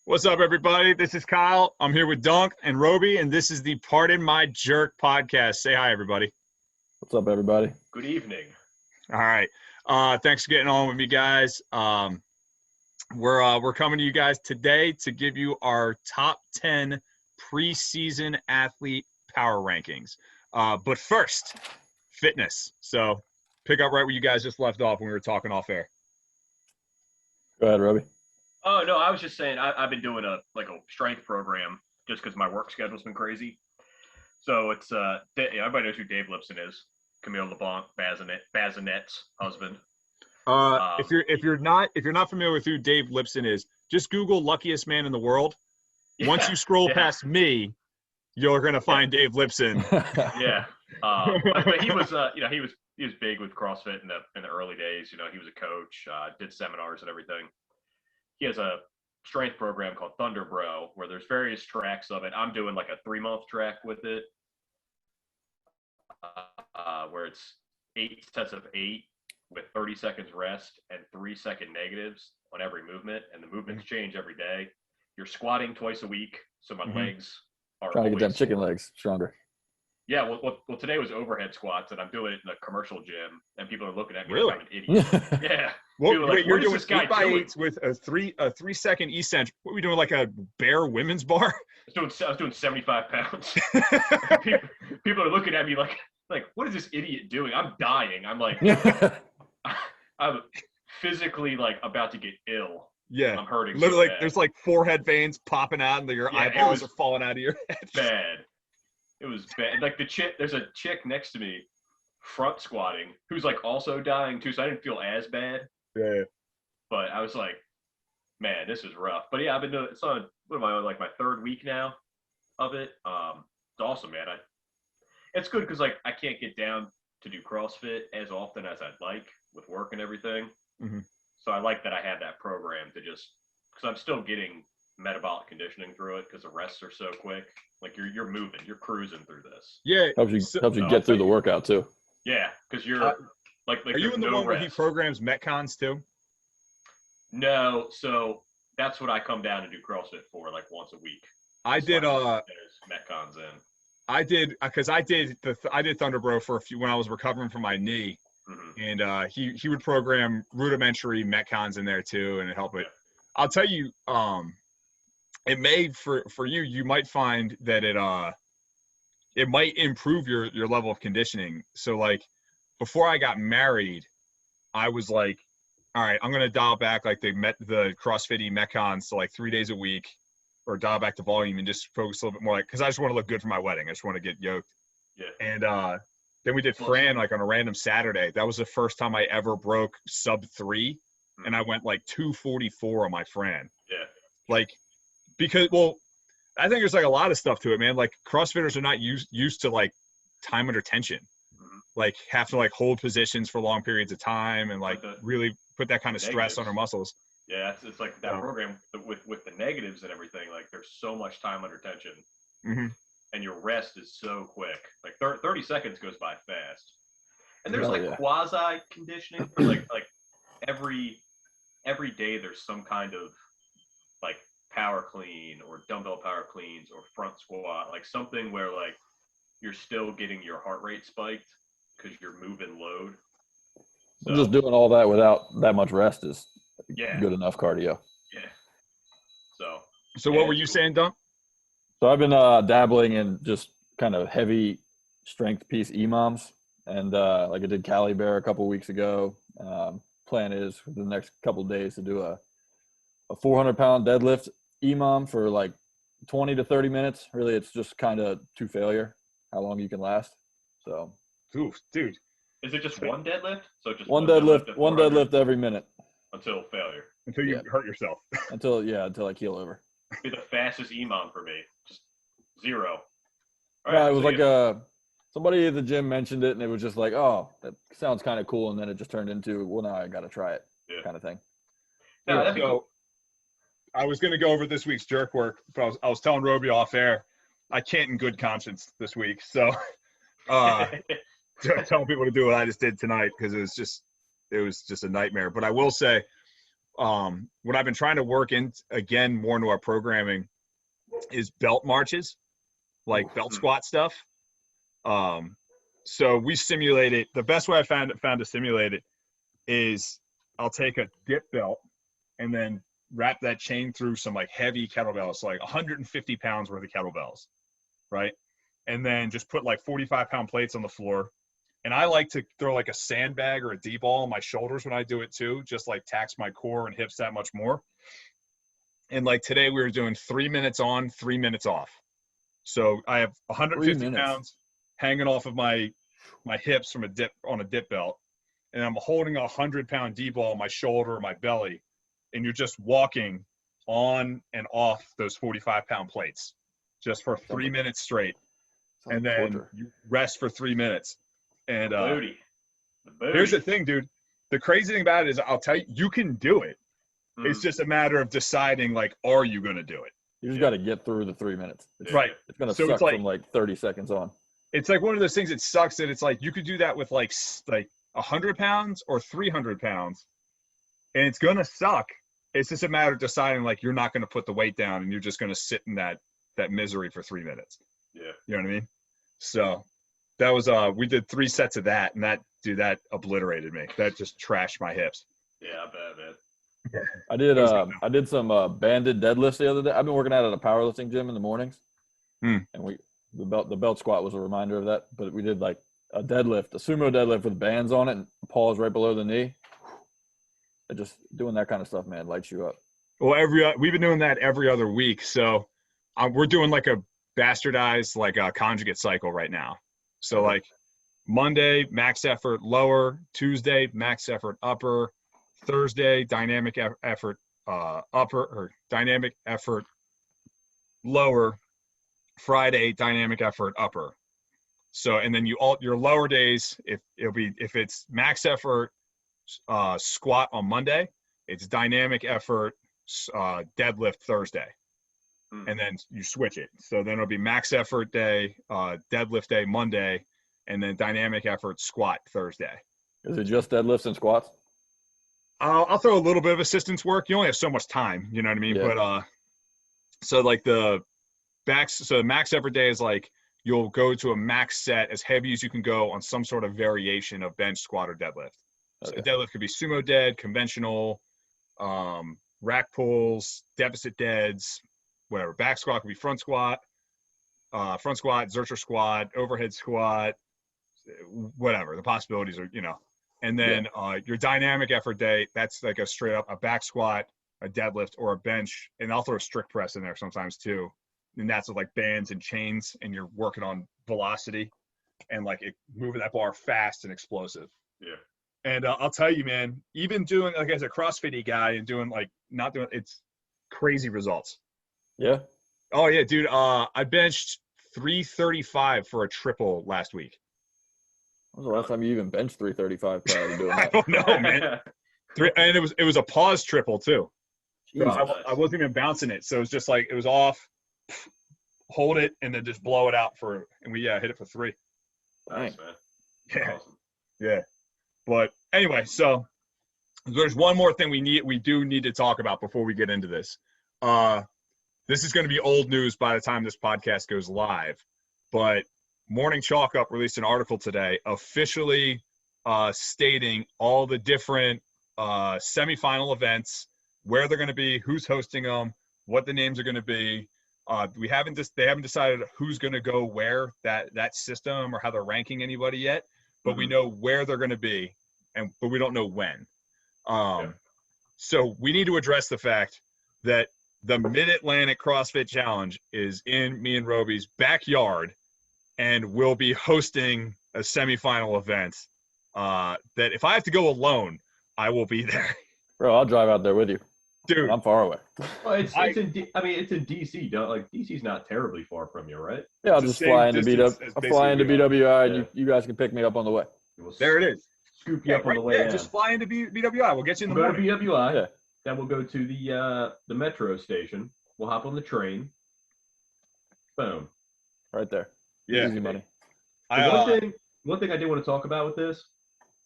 What's up, everybody? This is Kyle. I'm here with Dunk and Roby, and this is the Pardon My Jerk podcast. Say hi, everybody. What's up, everybody? Good evening. All right. Thanks for getting on with me, guys. We're coming to you guys today to give you our top 10 preseason athlete power rankings. But first, fitness. So pick up right where you guys just left off when we were talking off air. Go ahead, Roby. Oh, no, I was just saying I've been doing a strength program just because my work schedule's been crazy. So it's everybody knows who Dave Lipson is. Camille LeBlanc, Bazinet's husband. If you're not familiar with who Dave Lipson is, just Google luckiest man in the world. Yeah, Once you scroll past me, you're gonna find Dave Lipson. Yeah. But he was he was big with CrossFit in the early days. You know, he was a coach, did seminars and everything. He has a strength program called Thunder Bro, where there's various tracks of it. I'm doing like a 3-month track with it, where it's 8 sets of 8 with 30 seconds rest and 3-second negatives on every movement, and the movements change every day. You're squatting twice a week, so my legs are Trying to get them always chicken legs stronger. Yeah, well, today was overhead squats, and I'm doing it in a commercial gym, and people are looking at me Really? like I'm an idiot. Yeah. Well, Like, you're what is doing this guy 8x8s with a 3-second eccentric. What are we doing, like a bare women's bar? I was doing 75 pounds. people are looking at me like, what is this idiot doing? I'm dying. I'm like, I'm physically about to get ill. Yeah, I'm hurting. literally, so bad. there's like forehead veins popping out, and your eyeballs are falling out of your head. Bad. It was bad. Like there's a chick next to me, front squatting, who's also dying too. So I didn't feel as bad. Yeah. But I was like, man, this is rough. But yeah, I've been doing. It's on my third week now of it. It's awesome, man. It's good because I can't get down to do CrossFit as often as I'd like with work and everything. Mm-hmm. So I like that I have that program to just because I'm still getting metabolic conditioning through it because the rests are so quick. Like you're moving, you're cruising through this. Yeah, helps you get through the workout too. Yeah, because you're like. Are you in the one where he programs Metcons too? No, so that's what I come down and do CrossFit for, once a week. I did. There's Metcons in. I did because I did Thunder Bro for a few when I was recovering from my knee, and he would program rudimentary Metcons in there too, and it helped it. Yeah. I'll tell you, it may for you. You might find that it might improve your level of conditioning. So before I got married, I was like, all right, I'm gonna dial back the CrossFit Metcons to 3 days a week, or dial back the volume and just focus a little bit more because I just want to look good for my wedding. I just want to get yoked. Yeah. And then we did Fran on a random Saturday. That was the first time I ever broke sub 3, and I went 244 on my Fran. Yeah. Because I think there's a lot of stuff to it, man. CrossFitters are not used to time under tension, have to hold positions for long periods of time and really put that kind of stress on our muscles. Yeah, it's like that program with the negatives and everything. There's so much time under tension, and your rest is so quick. 30 seconds goes by fast. And there's quasi conditioning for every day. There's some kind of power clean or dumbbell power cleans or front squat, something where you're still getting your heart rate spiked because you're moving load. So, just doing all that without that much rest is good enough cardio. Yeah. So what were you saying, Dunk? So I've been dabbling in just kind of heavy strength piece EMOMs, and I did Cali Bear a couple weeks ago. Plan is for the next couple of days to do a 400-pound deadlift EMOM for 20 to 30 minutes. Really, it's just kind of to failure, how long you can last. So, dude. Is it just one deadlift? So just one deadlift every minute. Until failure. Until you hurt yourself. until I keel over. Be the fastest EMOM for me. Just 0. All right, it was somebody at the gym mentioned it, and it was just oh, that sounds kind of cool, and then it just turned into, well, now I got to try it kind of thing. No, that'd be cool. I was going to go over this week's jerk work, but I was telling Roby off air, I can't in good conscience this week. So telling people to do what I just did tonight because it was just a nightmare. But I will say, what I've been trying to work in again more into our programming is belt marches, like belt squat stuff. So we simulate it. The best way I found to simulate it is I'll take a dip belt and then wrap that chain through some like heavy kettlebells, so like 150 pounds worth of kettlebells, right? And then just put like 45-pound plates on the floor. And I like to throw like a sandbag or a D-ball on my shoulders when I do it too, just like tax my core and hips that much more. And like today we were doing 3 minutes on, 3 minutes off. So I have 150 pounds hanging off of my hips from a dip belt. And I'm holding a 100-pound D-ball on my shoulder or my belly. And you're just walking on and off those 45-pound plates just for 3 minutes straight. And then you rest for 3 minutes. And The booty. Here's the thing, dude. The crazy thing about it is I'll tell you, you can do it. It's just a matter of deciding, like, are you going to do it? You just got to get through the 3 minutes. Right. It's going to suck from like 30 seconds on. It's like one of those things that sucks that it's like you could do that with like 100 pounds or 300 pounds, and it's going to suck. It's just a matter of deciding, like, you're not going to put the weight down and you're just going to sit in that misery for 3 minutes. Yeah. You know what I mean? So that was we did 3 sets of that, and that obliterated me. That just trashed my hips. Yeah, I bet, man. I did some banded deadlifts the other day. I've been working out at a powerlifting gym in the mornings, and the belt squat was a reminder of that. But we did like a deadlift, a sumo deadlift with bands on it, and paws right below the knee. And just doing that kind of stuff, man, lights you up. Well, we've been doing that every other week. So we're doing like a bastardized like a conjugate cycle right now. So like Monday max effort lower, Tuesday max effort upper, Thursday dynamic effort upper or dynamic effort lower, Friday dynamic effort upper. So and then your lower days, if it's max effort squat on Monday, it's dynamic effort deadlift Thursday. And then you switch it. So then it'll be max effort day, deadlift day Monday, and then dynamic effort squat Thursday. Is it just deadlifts and squats? I'll throw a little bit of assistance work. You only have so much time, you know what I mean? Yeah. But so like the max effort day is like you'll go to a max set as heavy as you can go on some sort of variation of bench, squat, or deadlift. So deadlift could be sumo dead, conventional, rack pulls, deficit deads, whatever. Back squat could be front squat, Zercher squat, overhead squat, whatever. The possibilities are, And then your dynamic effort day, that's like a straight up a back squat, a deadlift, or a bench. And I'll throw a strict press in there sometimes too. And that's with like bands and chains, and you're working on velocity and like moving that bar fast and explosive. Yeah. And I'll tell you, man, even doing like as a CrossFit guy and doing like not doing it's crazy results. Yeah. Oh yeah, dude. I benched 335 for a triple last week. When was the last time you even benched 335 prior to doing that? I don't know, man. And it was a pause triple too. So I wasn't even bouncing it, so it was just like it was off, hold it, and then just blow it out and we hit it for 3. Nice, man. Yeah. Awesome. Yeah. But anyway, so there's one more thing we do need to talk about before we get into this. This is going to be old news by the time this podcast goes live, but Morning Chalk Up released an article today officially stating all the different semifinal events, where they're going to be, who's hosting them, what the names are going to be. They haven't decided who's going to go where that system or how they're ranking anybody yet, but we know where they're going to be, but we don't know when. So we need to address the fact that the Mid-Atlantic CrossFit Challenge is in me and Roby's backyard, and we'll be hosting a semifinal event that if I have to go alone, I will be there. Bro, I'll drive out there with you. Dude, I'm far away. Well, it's in DC. DC's not terribly far from you, right? Yeah, I'll just fly into BWI, and you guys can pick me up on the way. There it is. Scoop you up on the way in. Just fly into BWI. We'll get you in the morning. Go to BWI. Yeah. Then we'll go to the metro station. We'll hop on the train. Boom. Right there. Yeah. Easy money. One thing I did want to talk about with this,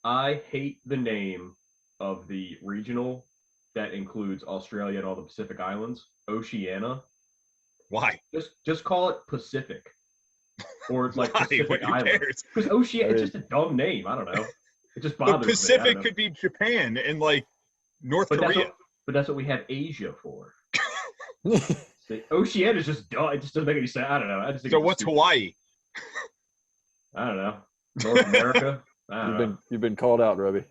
I hate the name of the regional that includes Australia and all the Pacific Islands. Oceania. Why? Just call it Pacific. Or like Why? Pacific Who Islands. cares? Because Oceania, it's just a dumb name. I don't know. It just bothers The me. Pacific could be Japan and like North Korea. But that's what we have Asia for. The Oceania is just dumb. It just doesn't make any sense. I don't know. I just think So what's Hawaii? I don't know. North America. You've been called out, Robbie.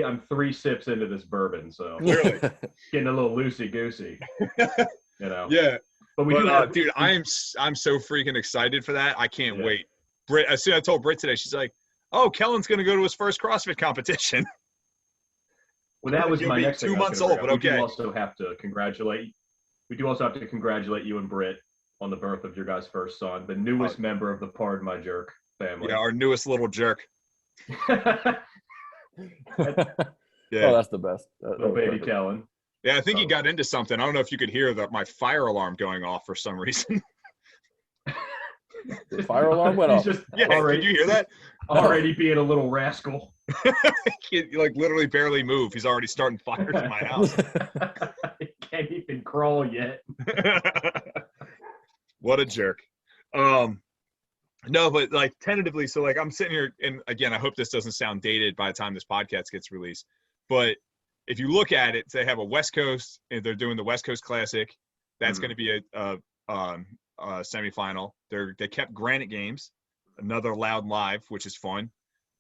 I'm 3 sips into this bourbon, so Clearly. getting a little loosey goosey. Yeah. But we do have, dude, I'm so freaking excited for that. I can't wait. Britt, as soon as I told Britt today, she's like, "Oh, Kellen's gonna go to his first CrossFit competition." Well, that was my next 2 months old, but okay. We do also have to congratulate you and Britt on the birth of your guys' first son, the newest member of the Pardon My Jerk family. Yeah, our newest little jerk. Yeah. Oh, that's the best. Little baby Kellen. Yeah, I think he got into something. I don't know if you could hear my fire alarm going off for some reason. The fire alarm went off. Did you hear that? Already being a little rascal. He literally barely move. He's already starting fires in my house. He can't even crawl yet. What a jerk. No, but like tentatively, so like I'm sitting here, and again, I hope this doesn't sound dated by the time this podcast gets released, but if you look at it, they have a West Coast, and they're doing the West Coast Classic. That's going to be a semifinal. They kept Granite Games, another Loud Live, which is fun.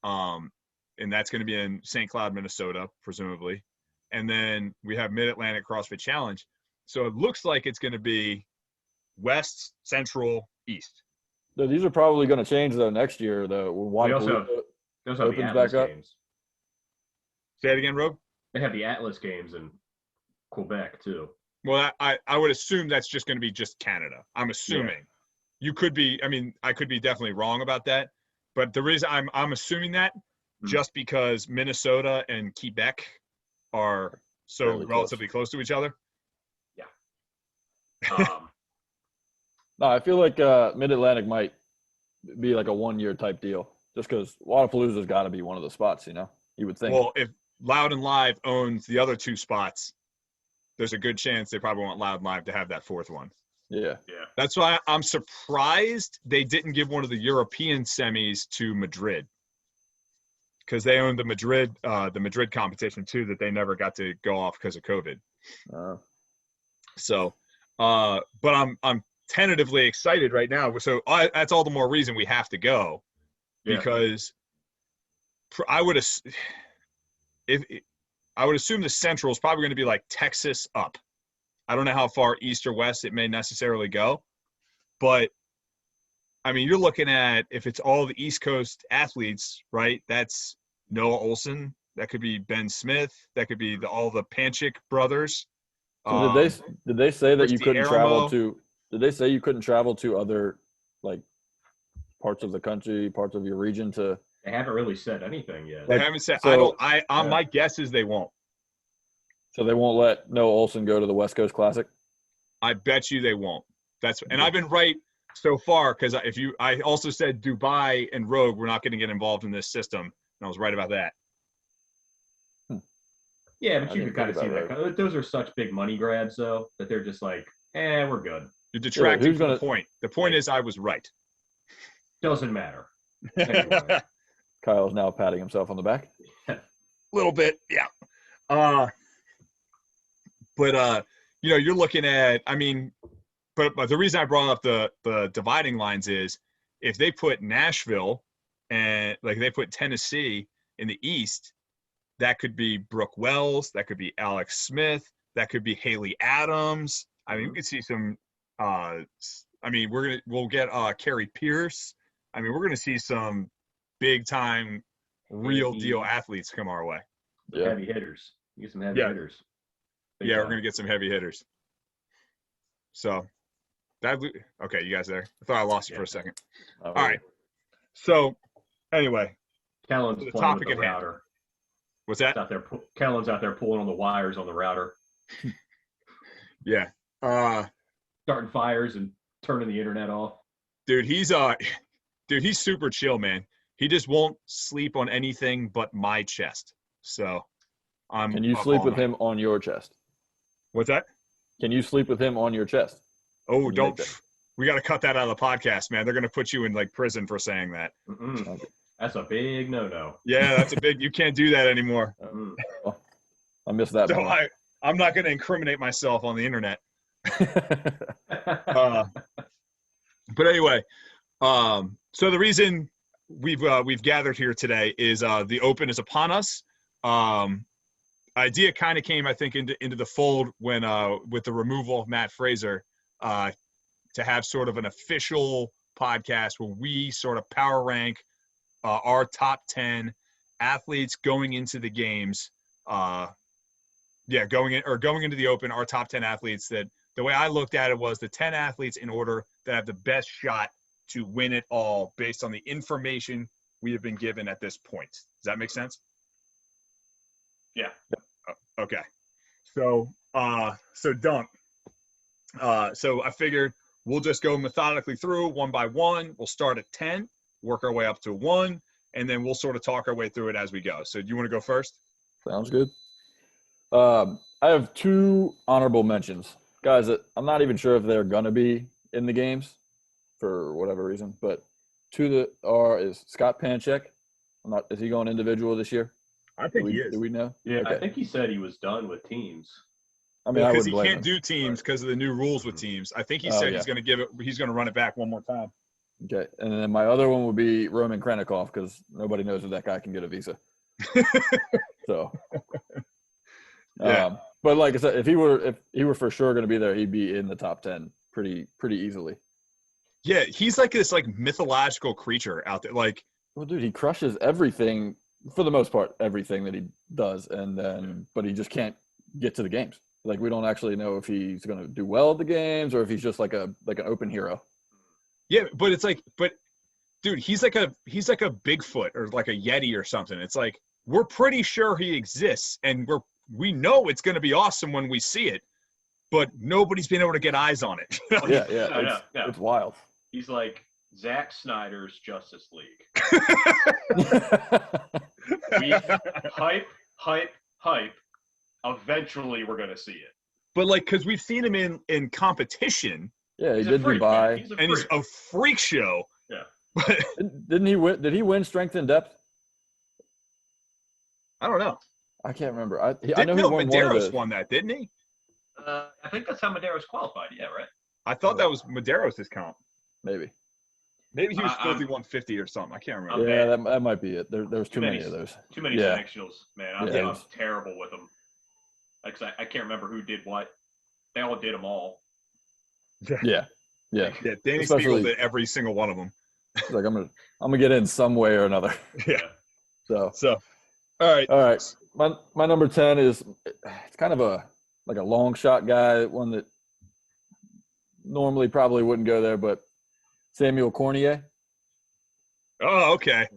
And that's going to be in St. Cloud, Minnesota, presumably. And then we have Mid-Atlantic CrossFit Challenge. So it looks like it's going to be West, Central, East. So these are probably going to change though next year though. They also have the Atlas games. Say it again, Rob. They have the Atlas games in Quebec too. Well, I would assume that's just going to be just Canada. I'm assuming. Yeah. You could be. I mean, I could be definitely wrong about that, but the reason I'm assuming that just because Minnesota and Quebec are so really relatively close to each other. Yeah. No, I feel like Mid-Atlantic might be like a 1-year type deal, just because Wadapalooza's got to be one of the spots. You would think. Well, if Loud and Live owns the other 2 spots, there's a good chance they probably want Loud and Live to have that 4th one. Yeah. That's why I'm surprised they didn't give one of the European semis to Madrid, because they own the Madrid competition too that they never got to go off because of COVID. So, but I'm tentatively excited right now. So that's all the more reason we have to go, because I would assume the Central is probably going to be like Texas up. I don't know how far east or west it may necessarily go, but I mean, you're looking at, if it's all the East Coast athletes, right? That's Noah Olson. That could be Ben Smith. That could be all the Panchik brothers. So did they say that you couldn't travel Aramo. to? Did they say you couldn't travel to other like parts of the country, parts of your region to? They haven't really said anything yet. They haven't said. So, my guess is they won't. So they won't let Noah Olson go to the West Coast Classic? I bet you they won't. And I've been right so far, because I also said Dubai and Rogue were not going to get involved in this system, and I was right about that. Yeah, but you can kind of see that. Those are such big money grabs, though, that they're just like, we're good. You're detracting from the point. The point is I was right. Doesn't matter. Anyway. Kyle's now patting himself on the back. A little bit, yeah. But you're looking at, I mean, but the reason I brought up the dividing lines is, if they put Nashville and like they put Tennessee in the East, that could be Brooke Wells, that could be Alex Smith, that could be Haley Adams. I mean, we could see some. We'll get Carrie Pierce. I mean, we're gonna see some big time, real deal athletes come our way. Yeah. Heavy hitters. You get some heavy hitters. Yeah, we're gonna get some heavy hitters. So, okay, you guys there? I thought I lost you for a second. All right. So, anyway, Kellen's the playing with topic the at hand. router. What's that? Kellen's out there pulling on the wires on the router. Yeah. Starting fires and turning the internet off. Dude, he's super chill, man. He just won't sleep on anything but my chest. So I'm Can you up sleep all with night. him on your chest? What's that? Can you sleep with him on your chest? Oh, Can you make don't. that? We got to cut that out of the podcast, man. They're going to put you in like prison for saying that. Mm-mm. That's a big no-no. Yeah, that's a big. You can't do that anymore. Mm. Oh, I missed that. So I'm not going to incriminate myself on the internet. But anyway, so the reason we've gathered here today is the Open is upon us. Idea kind of came, I think, into the fold when with the removal of Matt Fraser, to have sort of an official podcast where we sort of power rank our top 10 athletes going into the games. Going into the Open, our top 10 athletes. That the way I looked at it was the 10 athletes in order that have the best shot to win it all based on the information we have been given at this point. Does that make sense? Yeah. Okay. So Dunk. So I figured we'll just go methodically through one by one. We'll start at 10, work our way up to 1, and then we'll sort of talk our way through it as we go. So do you want to go first? Sounds good. I have 2 honorable mentions. Guys that I'm not even sure if they're going to be in the games for whatever reason, but 2 that is Scott Panchek. Is he going individual this year? I think he is. Do we know? Yeah, Okay. I think he said he was done with teams. I mean, I because wouldn't he blame can't him. do teams because of the new rules with teams. I think he said he's going to he's going to run it back one more time. Okay, and then my other one would be Roman Krennikov because nobody knows if that guy can get a visa. So, yeah. But like I said, if he were for sure going to be there, he'd be in the top 10 pretty easily. Yeah, he's like this like mythological creature out there. Like, well, dude, he crushes everything for the most part, everything that he does, but he just can't get to the games. Like, we don't actually know if he's going to do well at the games or if he's just like an open hero. Yeah, but it's like, dude, he's like a Bigfoot or like a Yeti or something. It's like we're pretty sure he exists, and we know it's going to be awesome when we see it, but nobody's been able to get eyes on it. It's wild. He's like Zack Snyder's Justice League. We hype. Eventually, we're going to see it. But like, because we've seen him in competition. Yeah, he He's did Dubai. He's a freak show. Yeah. Didn't he win? Did he win strength and depth? I don't know. I can't remember. I know he won Medeiros one of those. won that, didn't he? I think that's how Medeiros qualified. Yeah, right. I thought that was Medeiros' count. Maybe he was filthy 150 or something. I can't remember. Yeah, that might be it. There was too many of those. Too many sanctions, man. I'm was terrible with them. Like, I can't remember who did what. They all did them all. Yeah. Danny Spiegel did every single one of them. Like, I'm gonna get in some way or another. Yeah. So all right. My number 10 is, it's kind of a long shot guy, one that normally probably wouldn't go there, but Samuel Cornier. Oh, okay.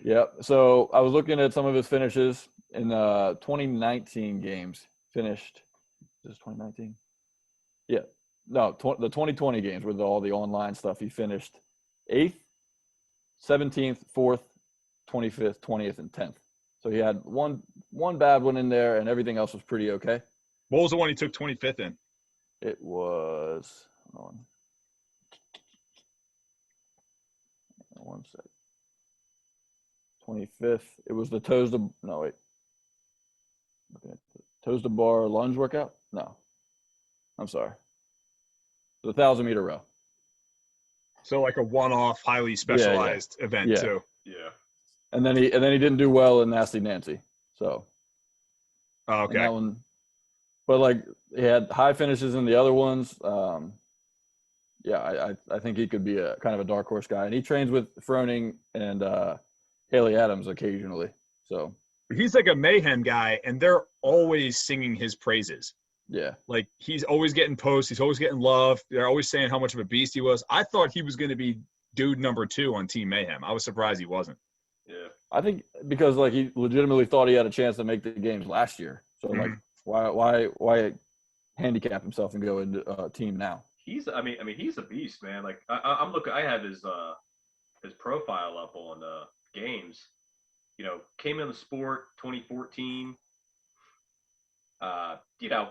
Yep. So I was looking at some of his finishes in 2019 games. Finished. Is this 2019? Yeah. No, the 2020 games with all the online stuff. He finished 8th, 17th, 4th, 25th, 20th, and 10th. So he had one bad one in there, and everything else was pretty okay. What was the one he took 25th in? It was, hold on. One sec. 25th. It was the toes to bar lunge workout? No. I'm sorry. The 1,000-meter row. So like a one-off, highly specialized event too. Yeah. And then he didn't do well in Nasty Nancy. So. Oh, okay. That one, but like he had high finishes in the other ones. I think he could be a kind of a dark horse guy, and he trains with Froning and Haley Adams occasionally. So he's like a mayhem guy, and they're always singing his praises. Yeah, like he's always getting posts. He's always getting love. They're always saying how much of a beast he was. I thought he was going to be dude number 2 on Team Mayhem. I was surprised he wasn't. Yeah, I think because like he legitimately thought he had a chance to make the games last year. So like why handicap himself and go into a team now? He's he's a beast, man. Like I'm looking. I have his profile up on games. You know, came in the sport 2014. you know,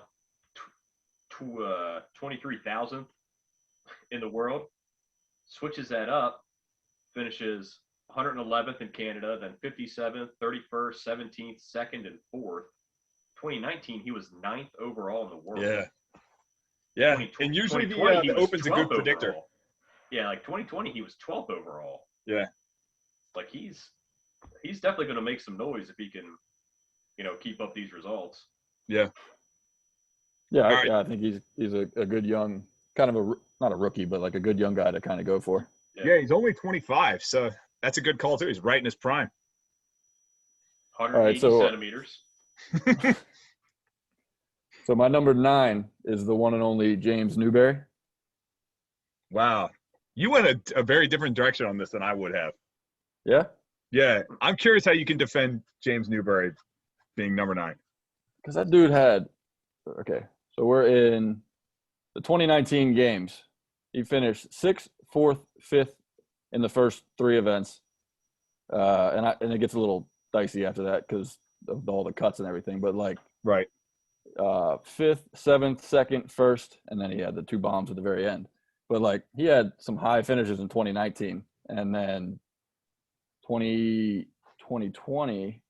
23,000th in the world. Switches that up, finishes 111th in Canada, then 57th, 31st, 17th, 2nd, and 4th. 2019, he was 9th overall in the world. Yeah. Yeah. And usually the Open's a good predictor. Overall. Yeah, like 2020, he was 12th overall. Yeah. Like he's definitely going to make some noise if he can, keep up these results. Yeah. Yeah, I think he's a good young, kind of not a rookie, but like a good young guy to kind of go for. Yeah, he's only 25, so that's a good call too. He's right in his prime. 180 centimeters. So my number 9 is the one and only James Newberry. Wow. You went a very different direction on this than I would have. Yeah? Yeah. I'm curious how you can defend James Newberry being number 9. Because that dude had – okay, so we're in the 2019 games. He finished 6th, 4th, 5th in the first 3 events. And it gets a little dicey after that because of all the cuts and everything. But, like – right. 5th, 7th, 2nd, 1st, and then he had the 2 bombs at the very end. But, like, he had some high finishes in 2019. And then 2020,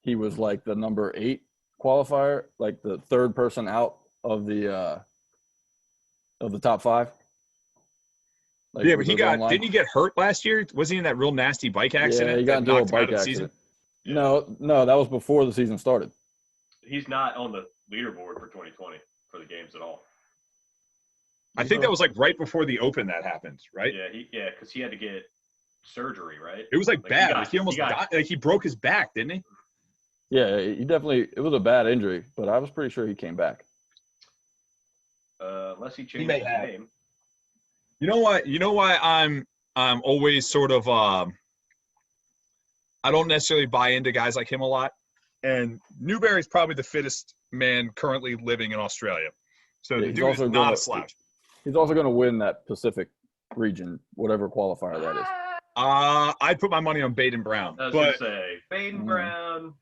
he was, like, the number 8 qualifier, like the 3rd person out of the top 5. Like, yeah, but didn't he get hurt last year? Was he in that real nasty bike accident? Yeah, he got into a bike accident. Yeah. No, that was before the season started. He's not on the leaderboard for 2020 for the games at all. I think that was like right before the Open that happened, right? Yeah, because he had to get surgery, right? It was like bad. He almost got, like he broke his back, didn't he? Yeah, it was a bad injury, but I was pretty sure he came back. Unless he changed his name. You know what? You know why I'm always sort of I don't necessarily buy into guys like him a lot. And Newberry's probably the fittest man currently living in Australia. So the dude is not a slouch. He's also going to win that Pacific region, whatever qualifier that is. I'd put my money on Baden Brown. I was going to say, Baden Brown.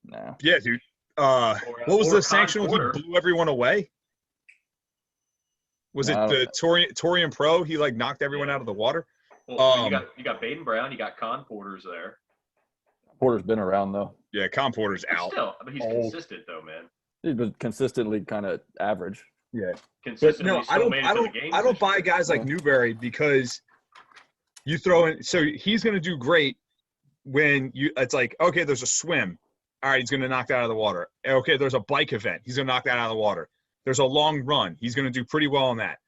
Nah. Yeah, dude. What was the sanction when he blew everyone away? Was it the Torian Pro? He, like, knocked everyone out of the water? Well, you got Baden Brown. You got Con Porter's there. Porter's been around, though. Yeah, Con Porter's out. Still, I mean, he's consistent, though, man. He's been consistently kind of average. Yeah. Consistently. No, I don't buy guys like Newberry because you throw in – so he's going to do great when it's like, okay, there's a swim. All right, he's going to knock that out of the water. Okay, there's a bike event. He's going to knock that out of the water. There's a long run. He's going to do pretty well on that.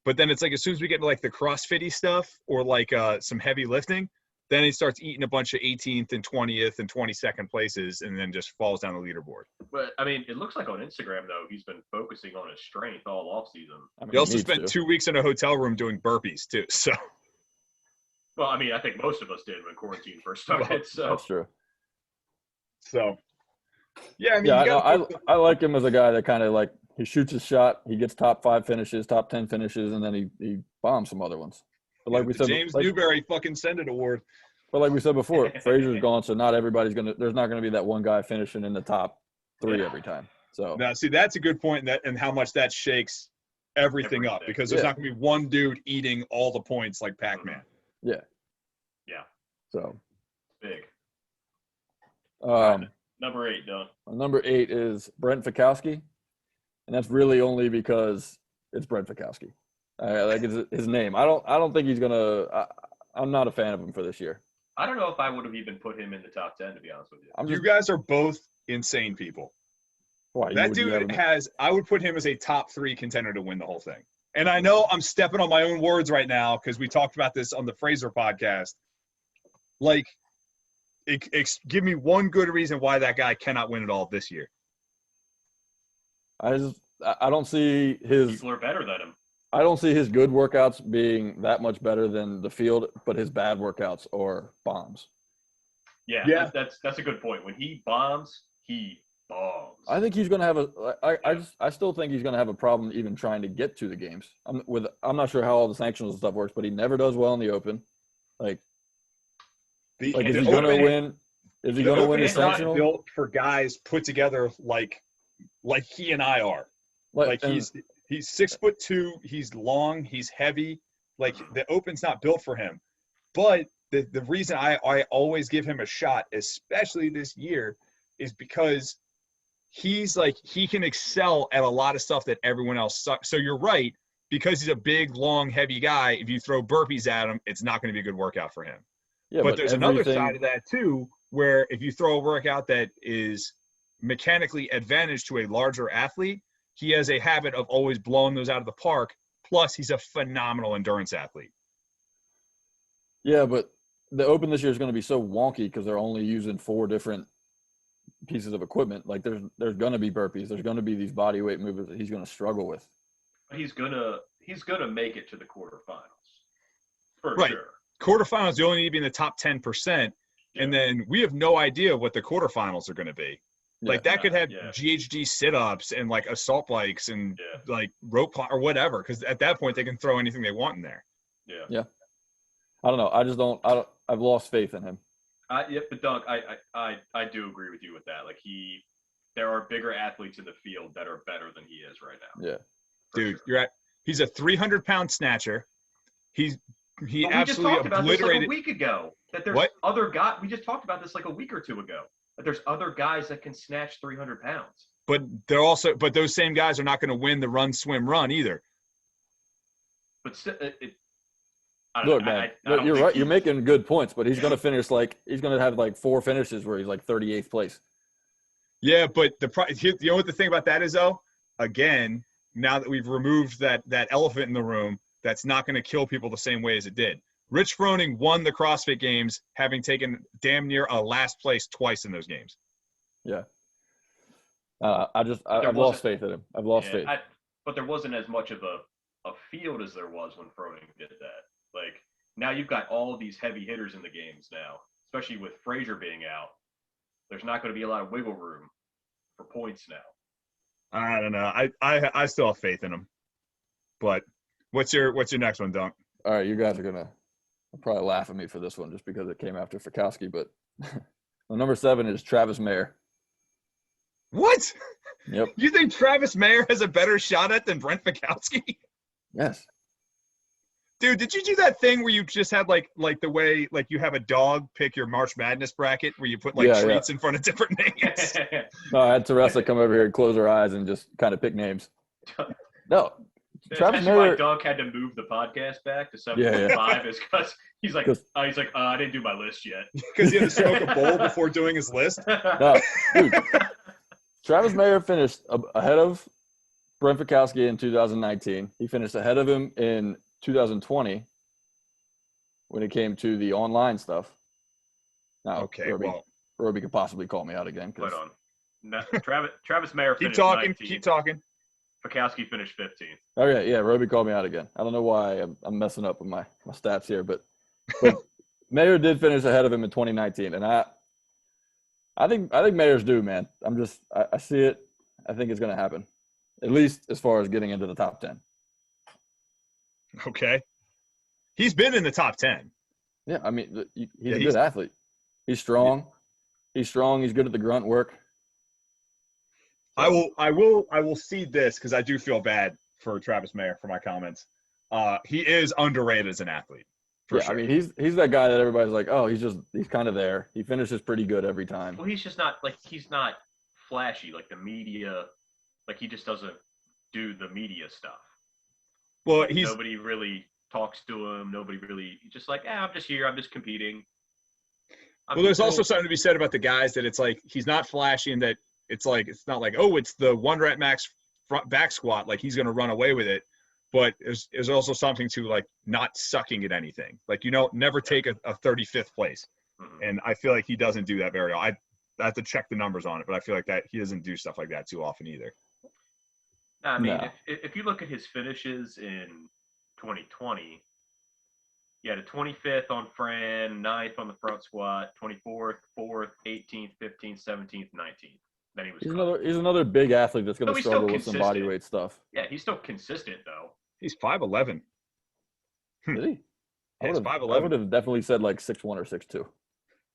But then it's like as soon as we get to like the CrossFit-y stuff or like some heavy lifting, then he starts eating a bunch of 18th and 20th and 22nd places and then just falls down the leaderboard. But, I mean, it looks like on Instagram, though, he's been focusing on his strength all offseason. He also spent 2 weeks in a hotel room doing burpees, too. So, well, I mean, I think most of us did when quarantine first started. So that's true. So, yeah, I mean, I like him as a guy that kind of like he shoots his shot, he gets top 5 finishes, top 10 finishes, and then he bombs some other ones. But like we said, James Newberry fucking send it award. But like we said before, Fraser's gone, so not everybody's there's not gonna be that one guy finishing in the top 3 every time. So now, see, that's a good point, and how much that shakes everything up because there's not gonna be one dude eating all the points like Pac-Man. Yeah. Yeah. So big. Number 8, Don. Number 8 is Brent Fikowski, and that's really only because it's Brent Fikowski. Like his name. I don't think he's gonna. I'm not a fan of him for this year. I don't know if I would have even put him in the top 10, to be honest with you. You guys are both insane people. Why, that dude I would put him as a top 3 contender to win the whole thing. And I know I'm stepping on my own words right now because we talked about this on the Fraser podcast. Like, give me one good reason why that guy cannot win it all this year. I don't see his. People are better than him. I don't see his good workouts being that much better than the field, but his bad workouts are bombs. Yeah. That's a good point. When he bombs, he bombs. I think he's going to have I still think he's going to have a problem even trying to get to the games. I'm not sure how all the sanctions and stuff works, but he never does well in the Open. Is he going to win? Is he going to win the Open is not sanctional? built for guys put together like he and I are. Like he's 6'2", he's long, he's heavy. Like the Open's not built for him. But the reason I always give him a shot, especially this year, is because he's like he can excel at a lot of stuff that everyone else sucks. So you're right, because he's a big, long, heavy guy. If you throw burpees at him, it's not going to be a good workout for him. Yeah, but there's another side of that too, where if you throw a workout that is mechanically advantage to a larger athlete, he has a habit of always blowing those out of the park. Plus, he's a phenomenal endurance athlete. Yeah, but the Open this year is going to be so wonky because they're only using 4 different pieces of equipment. Like there's going to be burpees, there's going to be these body weight movements that he's going to struggle with. But he's gonna make it to the quarterfinals for right. sure. Quarterfinals, you only need to be in the top 10%, and then we have no idea what the quarterfinals are going to be. Like that could have GHD sit-ups and like assault bikes and like rope or whatever, because at that point they can throw anything they want in there. Yeah. I don't know. I've lost faith in him. But Doug, I do agree with you with that. Like there are bigger athletes in the field that are better than he is right now. Yeah. Dude, he's a 300-pound snatcher. He we absolutely just talked about this like a obliterated. week ago. That there's other guys. We just talked about this like a week or two ago. That there's other guys that can snatch 300 pounds. But those same guys are not going to win the run, swim, run either. But look, man, you're right. You're making good points, but he's going to finish he's going to have like 4 finishes where he's like 38th place. Yeah, but you know what the thing about that is though? Again, now that we've removed that elephant in the room, that's not going to kill people the same way as it did. Rich Froning won the CrossFit Games, having taken damn near a last place twice in those games. Yeah. I've lost faith in him. I've lost faith. But there wasn't as much of a field as there was when Froning did that. Like now you've got all of these heavy hitters in the games now, especially with Frazier being out. There's not going to be a lot of wiggle room for points now. I don't know. I still have faith in him. But what's your next one, Dunk? All right, you guys are gonna probably laugh at me for this one just because it came after Fikowski, but well, number 7 is Travis Mayer. What? Yep. You think Travis Mayer has a better shot at than Brent Fikowski? Yes. Dude, did you do that thing where you just had like the way like you have a dog pick your March Madness bracket where you put treats in front of different names? No, I had Teresa come over here and close her eyes and just kind of pick names. No. Travis Mayer. Why Doug had to move the podcast back to 7.5 is because he's like, I didn't do my list yet. Because he had to smoke a bowl before doing his list? No, dude. Travis Mayer finished ahead of Brent Fikowski in 2019. He finished ahead of him in 2020 when it came to the online stuff. Now, Roby could possibly call me out again. Hold on. No, Travis Mayer finished Keep talking. Fikowski finished 15th. Okay, yeah, Roby called me out again. I don't know why I'm messing up with my stats here, but Mayer did finish ahead of him in 2019, and I think Mayer's due, man. I see it. I think it's going to happen, at least as far as getting into the top 10. Okay. He's been in the top 10. Yeah, I mean, he's a good athlete. He's strong. Yeah. He's strong. He's good at the grunt work. I will cede this because I do feel bad for Travis Mayer for my comments. He is underrated as an athlete. Sure. I mean, he's that guy that everybody's like, oh, he's kind of there. He finishes pretty good every time. Well, he's just not he's not flashy like the media. Like he just doesn't do the media stuff. Well, nobody really talks to him. Nobody really just like, I'm just here. I'm just competing. There's also something to be said about the guys that it's like he's not flashy and that it's not like, oh, it's the 1 rep max front back squat. Like he's going to run away with it. But there's also something to like not sucking at anything. Like, never take a 35th place. Mm-hmm. And I feel like he doesn't do that very often. I have to check the numbers on it, but I feel like that he doesn't do stuff like that too often either. I mean, if you look at his finishes in 2020, he had a 25th on Fran, 9th on the front squat, 24th, 4th, 18th, 15th, 17th, 19th. Then he's another big athlete that's going to struggle with some body weight stuff. Yeah, he's still consistent though. He's 5'11". Is he? Yeah, I would have definitely said like 6'1" or 6'2".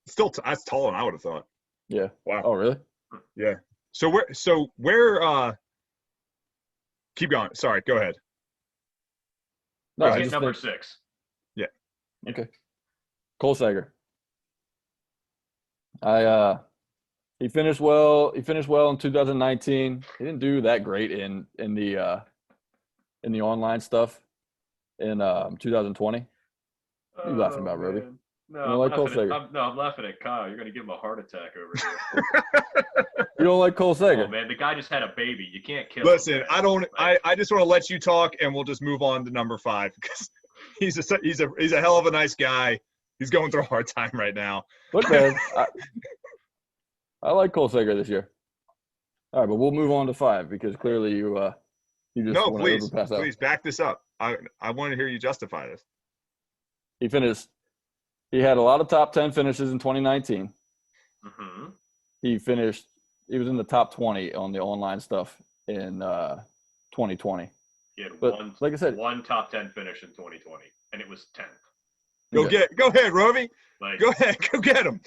Still, that's taller than I would have thought. Yeah. Wow. Oh, really? Yeah. So where? Keep going. Sorry. Go ahead. No, He's I getting just number think, 6. okay. Cole Sager. He finished well. He finished well in 2019. He didn't do that great in the online stuff in 2020. What are you laughing about, Roby? No, You don't like Cole Sager? I'm laughing at Kyle. You're gonna give him a heart attack over here. You don't like Cole Sager? Oh man, the guy just had a baby. You can't kill Listen, him. I don't. I just want to let you talk, and we'll just move on to number 5 because he's a hell of a nice guy. He's going through a hard time right now. Look, man, I like Cole Sager this year. All right, but we'll move on to 5 because clearly you just No, want please, to overpass out. please back this up. I want to hear you justify this. He finished. He had a lot of top 10 finishes in 2019. Mm-hmm. He finished. He was in the top 20 on the online stuff in 2020. He had But like I said, one top 10 finish in 2020, and it was 10th. Go ahead, Roby. Like, Go ahead, go get him.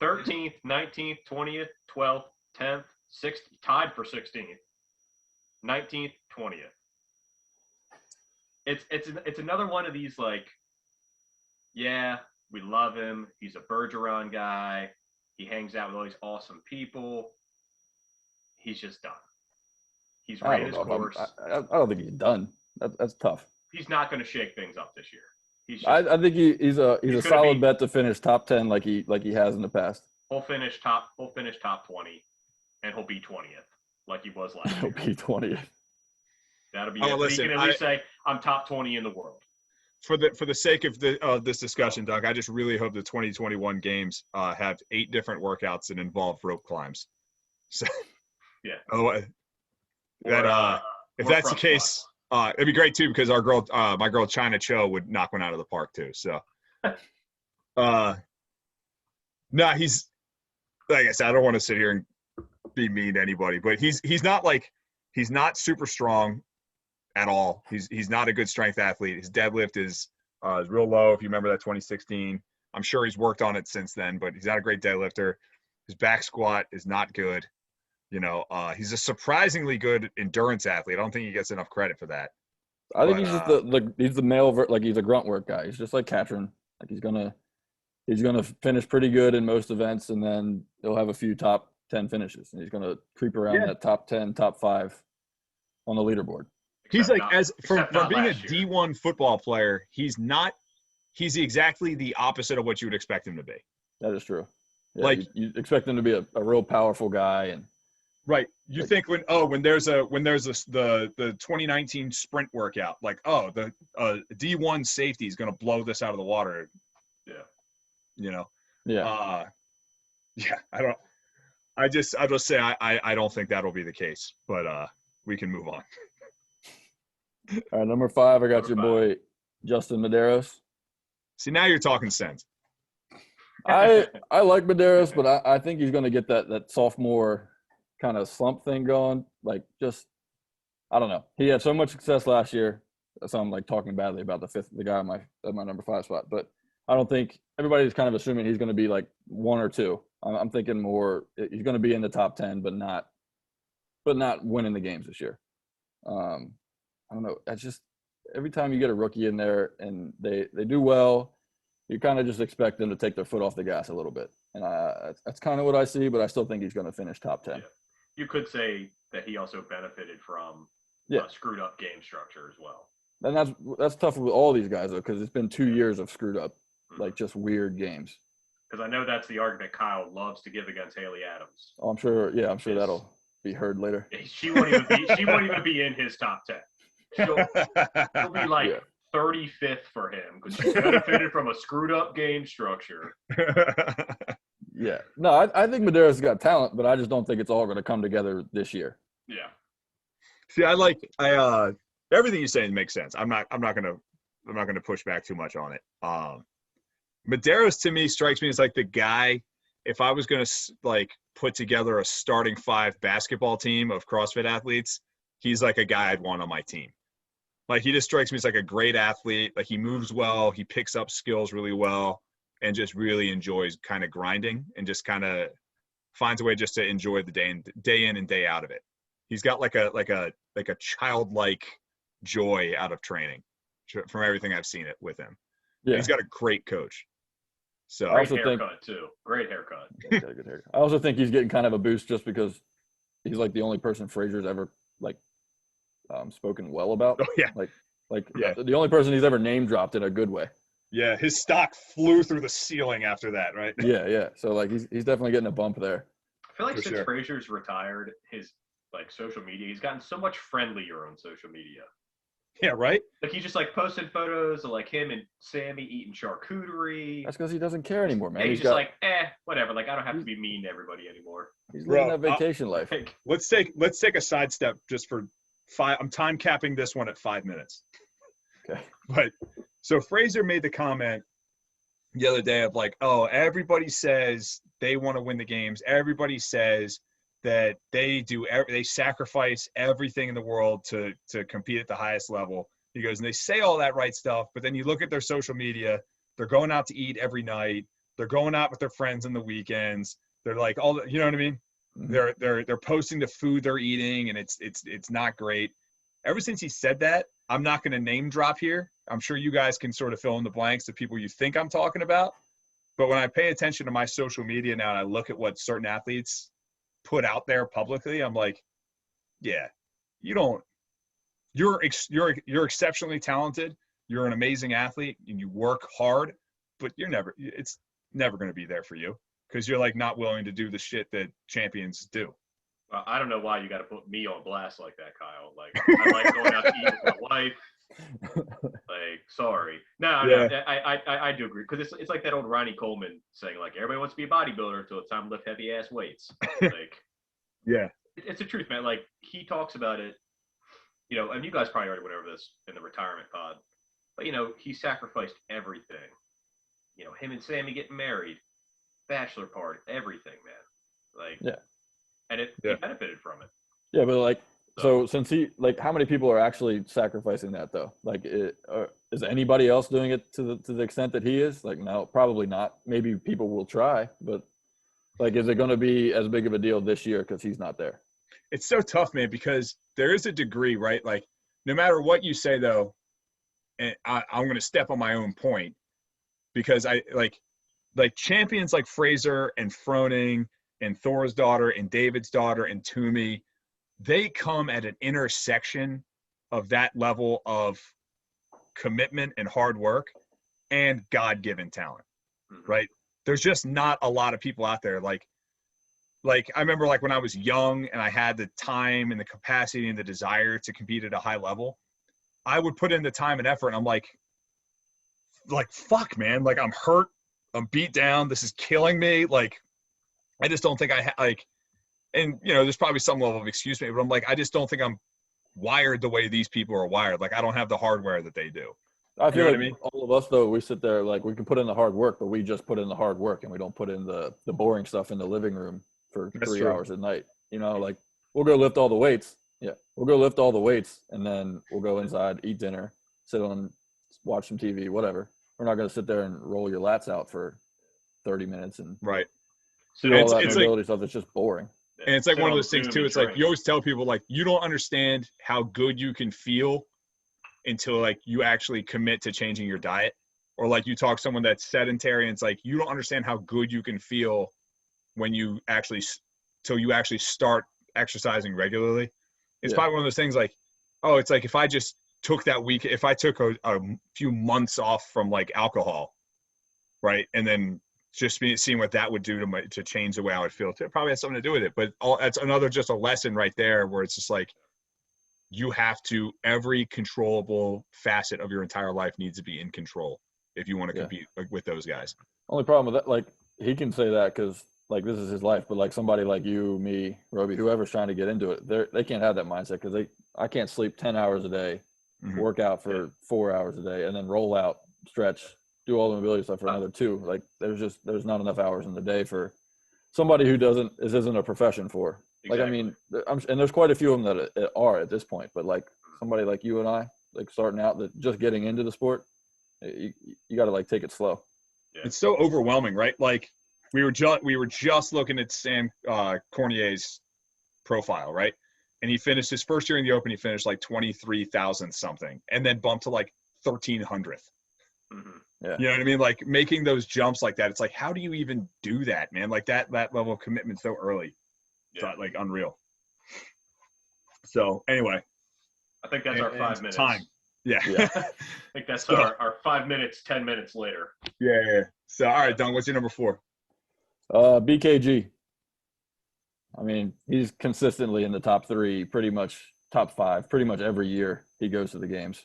13th, 19th, 20th, 12th, 10th, 6th, tied for 16th, 19th, 20th. It's another one of these, like, yeah, we love him. He's a Bergeron guy. He hangs out with all these awesome people. He's just done. He's I ran don't his know. course. I don't think he's done. That's tough. He's not going to shake things up this year. He's just, I think he's a He's gonna solid be- bet to finish top 10 like he has in the past. he'll finish top 20, and he'll be 20th like he was last He'll year. be 20th. That'll be Oh, it. He listen, can at least say, I'm top 20 in the world. For the sake of this discussion, Doug, I just really hope the 2021 games have 8 different workouts that involve rope climbs. So Yeah. Otherwise, Or, if or that's the front case, it'd be great too because my girl China Cho would knock one out of the park too. So, no, he's like I said, I don't want to sit here and be mean to anybody, but he's not super strong at all. He's not a good strength athlete. His deadlift is real low. If you remember that 2016, I'm sure he's worked on it since then, but he's not a great deadlifter. His back squat is not good. You know, he's a surprisingly good endurance athlete. I don't think he gets enough credit for that. I think he's just he's the male like he's a grunt work guy. He's just like Katrin. Like he's gonna finish pretty good in most events, and then he'll have a few top 10 finishes, and he's gonna creep around that top 10, top 5 on the leaderboard. He's like from not being a last year. D1 football player, he's exactly the opposite of what you would expect him to be. That is true. Yeah, Like you expect him to be a real powerful guy, and right. You think when there's the 2019 sprint workout, like the D1 safety is going to blow this out of the water. Yeah. You know. yeah. Yeah. I'll just say I don't think that'll be the case, but we can move on. All right, number 5, I got Number your 5. boy Justin Medeiros. See, now you're talking sense. I like Medeiros, but I think he's going to get that sophomore kind of slump thing going. Like, just I don't know. He had so much success last year, so I'm like talking badly about the guy at my number 5 spot. But I don't think everybody's kind of assuming he's going to be like 1 or 2. I'm thinking more he's going to be in the top 10, but not winning the games this year. I don't know. That's just every time you get a rookie in there and they do well, you kind of just expect them to take their foot off the gas a little bit. And that's kind of what I see, but I still think he's going to finish top 10. Yeah. You could say that he also benefited from screwed up game structure as well. And that's tough with all these guys, though, because it's been 2 years of screwed up, like just weird games. Because I know that's the argument Kyle loves to give against Haley Adams. Oh, I'm sure that'll be heard later. She won't even be in his top 10. She'll be like 35th for him because she benefited from a screwed up game structure. Yeah. No, I think Medeiros has got talent, but I just don't think it's all going to come together this year. Yeah. See, everything you're saying makes sense. I'm not gonna push back too much on it. Medeiros to me strikes me as like the guy. If I was gonna like put together a starting 5 basketball team of CrossFit athletes, he's like a guy I'd want on my team. Like he just strikes me as like a great athlete. Like he moves well, he picks up skills really well. and just really enjoys kind of grinding and just kind of finds a way just to enjoy the day in and day out of it. He's got like a childlike joy out of training from everything I've seen it with him. Yeah. And he's got a great coach. So great haircut too. Great haircut. He's got a good haircut. I also think he's getting kind of a boost just because he's like the only person Frazier's ever like spoken well about. Oh yeah. The only person he's ever name dropped in a good way. Yeah, his stock flew through the ceiling after that, right? Yeah. So like he's definitely getting a bump there. I feel like since Frazier's retired, his like social media, he's gotten so much friendlier on social media. Yeah, right? Like he just like posted photos of like him and Sammy eating charcuterie. That's because he doesn't care anymore, man. Yeah, he's just like, whatever. Like I don't have to be mean to everybody anymore. He's living that vacation life. Let's take a sidestep just for 5. I'm time capping this one at 5 minutes. Okay. But so Frazier made the comment the other day of like, oh, everybody says they want to win the games. Everybody says that they sacrifice everything in the world to compete at the highest level. He goes, and they say all that right stuff, but then you look at their social media, they're going out to eat every night. They're going out with their friends on the weekends. They're like you know what I mean? Mm-hmm. They're posting the food they're eating, and it's not great. Ever since he said that, I'm not going to name drop here. I'm sure you guys can sort of fill in the blanks of people you think I'm talking about. But when I pay attention to my social media now and I look at what certain athletes put out there publicly, I'm like, yeah, you're exceptionally talented. You're an amazing athlete and you work hard, but it's never going to be there for you because you're like not willing to do the shit that champions do. I don't know why you got to put me on blast like that, Kyle. Like, I like going out to eat with my wife. Like, sorry. No, I do agree. Because it's like that old Ronnie Coleman saying, like, everybody wants to be a bodybuilder until it's time to lift heavy-ass weights. Like, yeah. It's the truth, man. Like, he talks about it, you know, and you guys probably already went over this in the retirement pod. But, you know, he sacrificed everything. You know, him and Sammy getting married, bachelor party, everything, man. Like, yeah. And he benefited from it. Yeah, but like, so since how many people are actually sacrificing that though? Like, is anybody else doing it to the extent that he is? Like, no, probably not. Maybe people will try, but like, is it going to be as big of a deal this year because he's not there? It's so tough, man, because there is a degree, right? Like, no matter what you say though, and I'm going to step on my own point because I like champions like Fraser and Froning and Thor's daughter and David's daughter and Toomey, they come at an intersection of that level of commitment and hard work and God-given talent, right? There's just not a lot of people out there. Like I remember like when I was young and I had the time and the capacity and the desire to compete at a high level, I would put in the time and effort and I'm like, fuck, man, like I'm hurt, I'm beat down, this is killing me. Like, I just don't think and you know, there's probably some level of excuse me, but I'm like, I just don't think I'm wired the way these people are wired. Like I don't have the hardware that they do. I feel like all of us though, we sit there like we can put in the hard work, but we just put in the hard work and we don't put in the boring stuff in the living room for 3 hours at night. You know, like we'll go lift all the weights. Yeah. We'll go lift all the weights and then we'll go inside, eat dinner, watch some TV, whatever. We're not going to sit there and roll your lats out for 30 minutes and right. So all that mobility stuff is just boring. And it's like one of those things too. It's like you always tell people like you don't understand how good you can feel until like you actually commit to changing your diet, or like you talk to someone that's sedentary and it's like you don't understand how good you can feel when you actually start exercising regularly. It's probably one of those things like, oh, it's like if I just took that week, if I took a few months off from like alcohol, right, and then just seeing what that would do to change the way I would feel. It probably has something to do with it. But that's another just a lesson right there where it's just like you have to every controllable facet of your entire life needs to be in control if you want to compete with those guys. Only problem with that, like he can say that because like this is his life, but like somebody like you, me, Roby, whoever's trying to get into it, they can't have that mindset because I can't sleep 10 hours a day, work out for 4 hours a day, and then roll out, stretch, do all the mobility stuff for another 2. Like there's not enough hours in the day for somebody who isn't a profession for. Exactly. Like, I mean, and there's quite a few of them that are at this point, but like somebody like you and I, like starting out, that just getting into the sport, you got to like take it slow. It's so overwhelming, right? Like we were just looking at Sam Cornier's profile, right? And he finished his first year in the Open. He finished like 23,000 something, and then bumped to like 1,300th. Mm-hmm. Yeah. You know what I mean? Like making those jumps like that. It's like, how do you even do that, man? Like that level of commitment so early. It's like unreal. So anyway, I think that's our 5 minutes. Time. Yeah. I think that's our 5 minutes, 10 minutes later. Yeah. So, all right, Don, what's your number 4? BKG. I mean, he's consistently in the top 3, pretty much top 5, pretty much every year he goes to the games.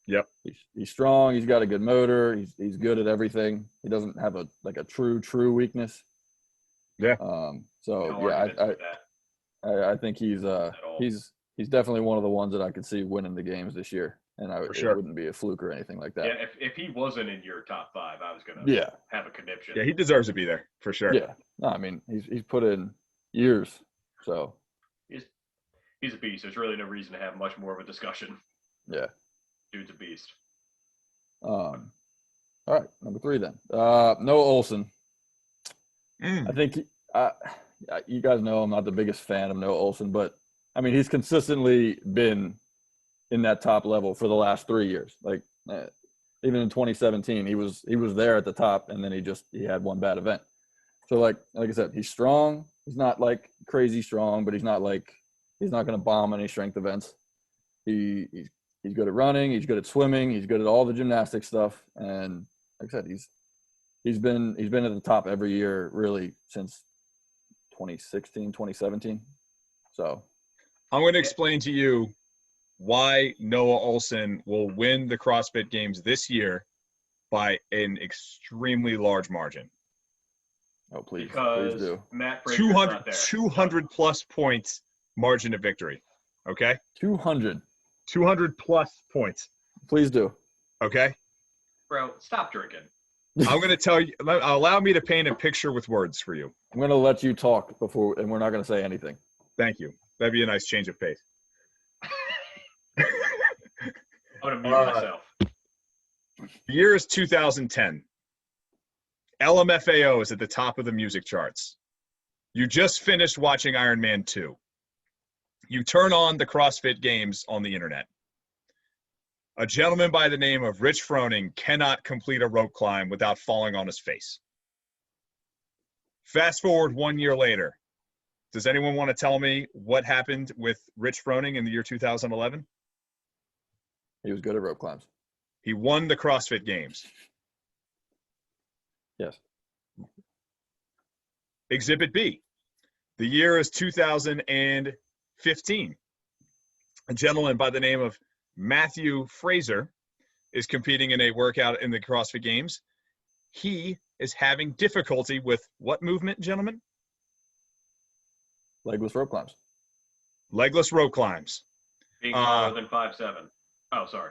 Yep. He's strong. He's got a good motor. He's good at everything. He doesn't have a true weakness. Yeah. I think he's definitely one of the ones that I could see winning the games this year, and it wouldn't be a fluke or anything like that. Yeah, if he wasn't in your top 5, I was gonna have a conniption. Yeah, he deserves to be there for sure. Yeah, no, I mean he's put in years, so he's a beast. There's really no reason to have much more of a discussion. Yeah, dude's a beast. All right, number 3 then. Noah Olsen. I think you guys know I'm not the biggest fan of Noah Olsen, but I mean he's consistently been in that top level for the last 3 years. Like even in 2017, he was there at the top, and then he had one bad event. So like I said, he's strong. He's not like crazy strong, but he's not going to bomb any strength events. He's good at running. He's good at swimming. He's good at all the gymnastic stuff. And like I said, he's been at the top every year really since 2016, 2017. So I'm going to explain to you why Noah Olsen will win the CrossFit Games this year by an extremely large margin. Oh, please do. Matt Fraser's 200 plus points margin of victory. Okay? 200 plus points. Please do. Okay? Bro, stop drinking. I'm going to tell you, allow me to paint a picture with words for you. I'm going to let you talk before, and we're not going to say anything. Thank you. That'd be a nice change of pace. I'm going to mute myself. The year is 2010. LMFAO is at the top of the music charts. You just finished watching Iron Man 2. You turn on the CrossFit Games on the internet. A gentleman by the name of Rich Froning cannot complete a rope climb without falling on his face. Fast forward 1 year later. Does anyone want to tell me what happened with Rich Froning in the year 2011? He was good at rope climbs. He won the CrossFit Games. Yes. Exhibit B. The year is 2015. A gentleman by the name of Matthew Fraser is competing in a workout in the CrossFit Games. He is having difficulty with what movement, gentlemen? Legless rope climbs. Legless rope climbs. Being taller than 5'7". Oh, sorry.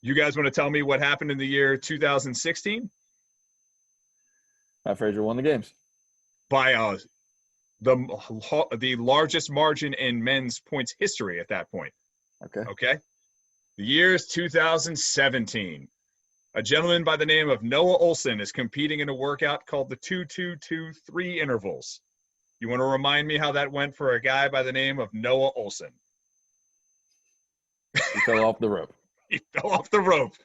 You guys want to tell me what happened in the year 2016? Matt Fraser won the games. By the largest margin in men's points history at that point. Okay. The year is 2017. A gentleman by the name of Noah Olsen is competing in a workout called the 2-2-2-3 intervals. You want to remind me how that went for a guy by the name of Noah Olsen? He fell off the rope. He fell off the rope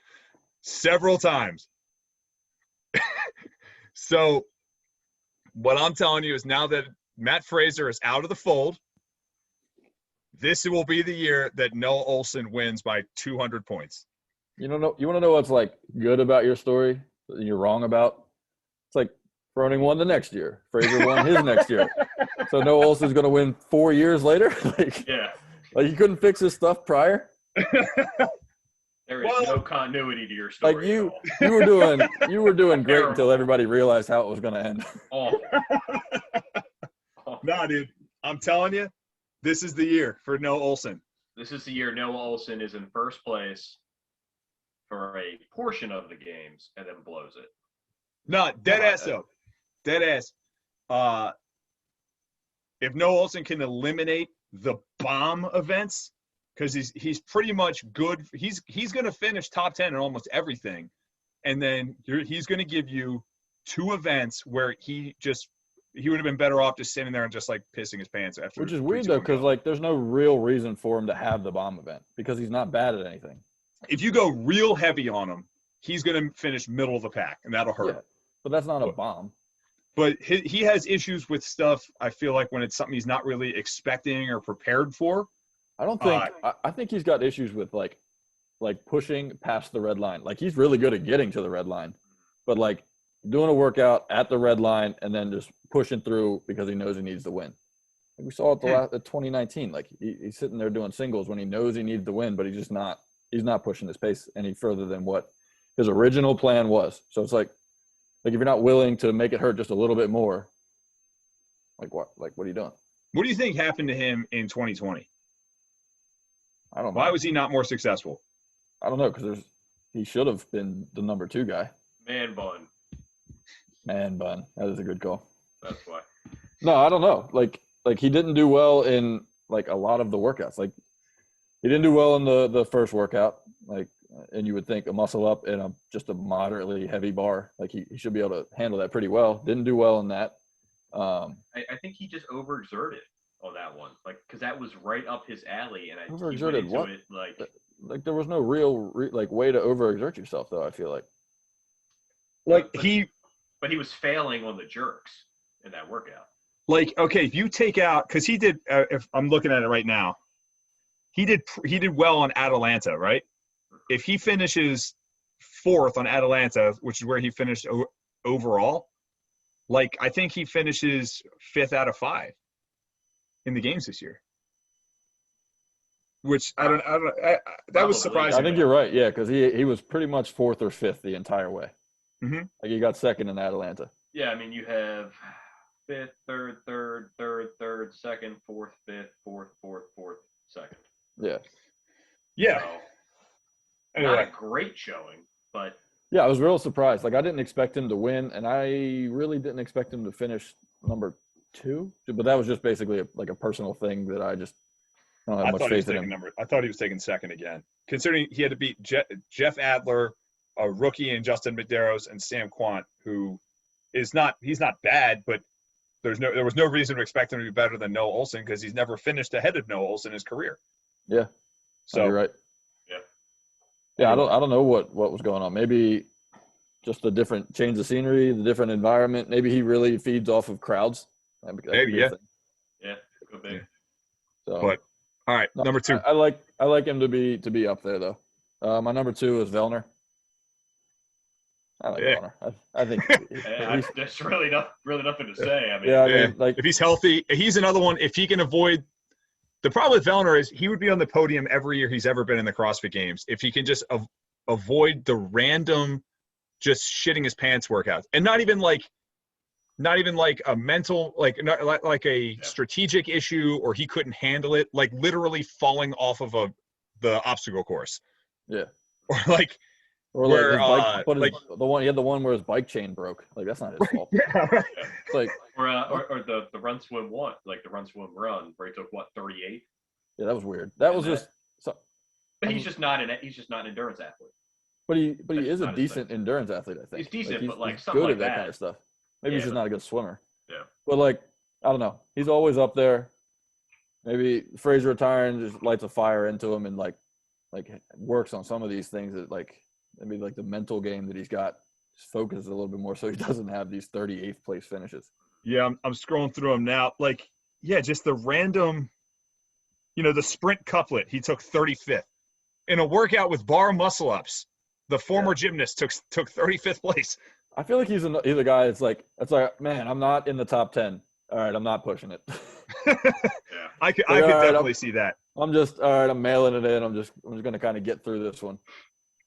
several times. So what I'm telling you is now that Matt Fraser is out of the fold, this will be the year that Noah Olsen wins by 200 points. You want to know what's like good about your story that you're wrong about? It's like Froning won the next year. Fraser won his next year. So Noah Olsen's going to win 4 years later? Like you couldn't fix his stuff prior? There is no continuity to your story. Like you were doing great until everybody realized how it was going to end. Awful. Nah, dude. I'm telling you, this is the year for Noah Olsen. This is the year Noah Olsen is in first place for a portion of the games and then blows it. No, dead ass though. Dead ass. If Noah Olsen can eliminate the bomb events, because he's pretty much good. He's going to finish top 10 in almost everything, and then he's going to give you 2 events where he would have been better off just sitting there and just like pissing his pants after. Which is weird though, because like there's no real reason for him to have the bomb event because he's not bad at anything. If you go real heavy on him, he's going to finish middle of the pack, and that'll hurt. Yeah, but that's not a bomb. But he has issues with stuff, I feel like, when it's something he's not really expecting or prepared for. I don't think I think he's got issues with like pushing past the red line. Like he's really good at getting to the red line, but like doing a workout at the red line and then just pushing through because he knows he needs to win. Like we saw at 2019. Like he's sitting there doing singles when he knows he needs to win, but he's not pushing his pace any further than what his original plan was. So it's like if you're not willing to make it hurt just a little bit more, like what are you doing? What do you think happened to him in 2020? I don't know. Why was he not more successful? I don't know, because he should have been the number 2 guy. Man bun. That is a good call. That's why. No, I don't know. Like he didn't do well in like a lot of the workouts. Like he didn't do well in the first workout. Like, and you would think a muscle up in just a moderately heavy bar. Like he should be able to handle that pretty well. Didn't do well in that. I think he just overexerted on that one, like because that was right up his alley, and overexerted what? It, like there was no real way to overexert yourself, though. I feel like but he was failing on the jerks in that workout. Like, okay, if you take out, because he did, if I'm looking at it right now, he did well on Atalanta, right? If he finishes 4th on Atalanta, which is where he finished overall, like I think he finishes 5th out of 5 in the games this year. Which that was surprising. I think you're right, yeah, because he was pretty much 4th or 5th the entire way. Mm-hmm. Like he got 2nd in Atalanta. Yeah, I mean you have 5th, 3rd, 2nd, 4th, 5th, 4th, 2nd. Yeah. Yeah. So, anyway. Not a great showing, but yeah, I was real surprised. Like I didn't expect him to win, and I really didn't expect him to finish number 2. But that was just basically a personal thing that I don't have much faith in him. I thought he was taking 2nd again, considering he had to beat Jeff Adler, a rookie, and Justin Medeiros, and Sam Quant, who he's not bad, but there was no reason to expect him to be better than Noah Olsen because he's never finished ahead of Noah Olsen in his career. Yeah. So you're right. Yeah. Yeah, I don't know what was going on. Maybe just the different change of scenery, the different environment. Maybe he really feeds off of crowds. Maybe, yeah. Yeah, could be. So, but all right, number 2. I like him to be up there though. My number 2 is Vellner. I like Vellner. I think there's really nothing to say. I mean, yeah, like if he's healthy, he's another one. If he can avoid the problem with Vellner is he would be on the podium every year he's ever been in the CrossFit Games if he can just avoid the random just shitting his pants workouts, and not even like a mental like a strategic issue or he couldn't handle it, like literally falling off of the obstacle course. Yeah. Or like where he had the one where his bike chain broke. Like that's not his fault. Yeah. Right. It's like or the run swim one, like the run swim run where he took 38. Yeah, that was weird. That was just. But he's just not an endurance athlete. But he is a decent endurance athlete, I think. He's decent, he's but he's something good like at that that kind of stuff. Maybe he's just not a good swimmer. Yeah. But I don't know. He's always up there. Maybe Fraser retiring just lights a fire into him and works on some of these things that maybe the mental game that he's got just focuses a little bit more so he doesn't have these 38th place finishes. Yeah, I'm scrolling through them now. Just the random, the sprint couplet, he took 35th. In a workout with bar muscle ups, the former gymnast took 35th place. I feel like he's a guy that's like, man, I'm not in the top 10. All right, I'm not pushing it. I could definitely see that. I'm just all right. I'm mailing it in. I'm just gonna kind of get through this one.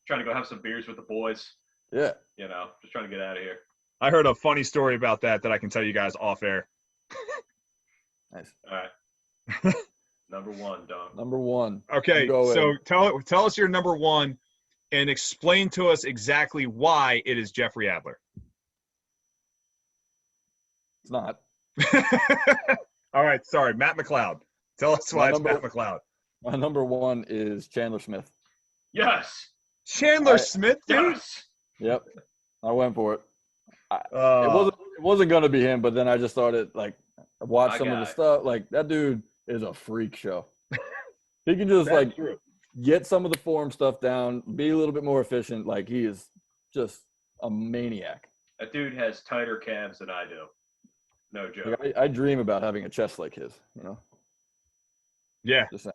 Trying to go have some beers with the boys. Yeah. Just trying to get out of here. I heard a funny story about that I can tell you guys off air. Nice. All right. Number 1, Don. Number 1. Okay, so tell us your number 1 and explain to us exactly why it is Jeffrey Adler. It's not. All right, sorry, Matt McLeod. Tell us why it's Matt McLeod. My number 1 is Chandler Smith. Yes. Chandler Smith, dude. Yes. Yep, I went for it. It Uh, wasn't gonna be him, but then I just started like I watched My some of the guy. stuff. Like that dude is a freak show. He can just That's like true. get some of the form stuff down, be a little bit more efficient. Like he is just a maniac. That dude has tighter calves than I do. No joke. Like, I dream about having a chest like his. Yeah. Just saying.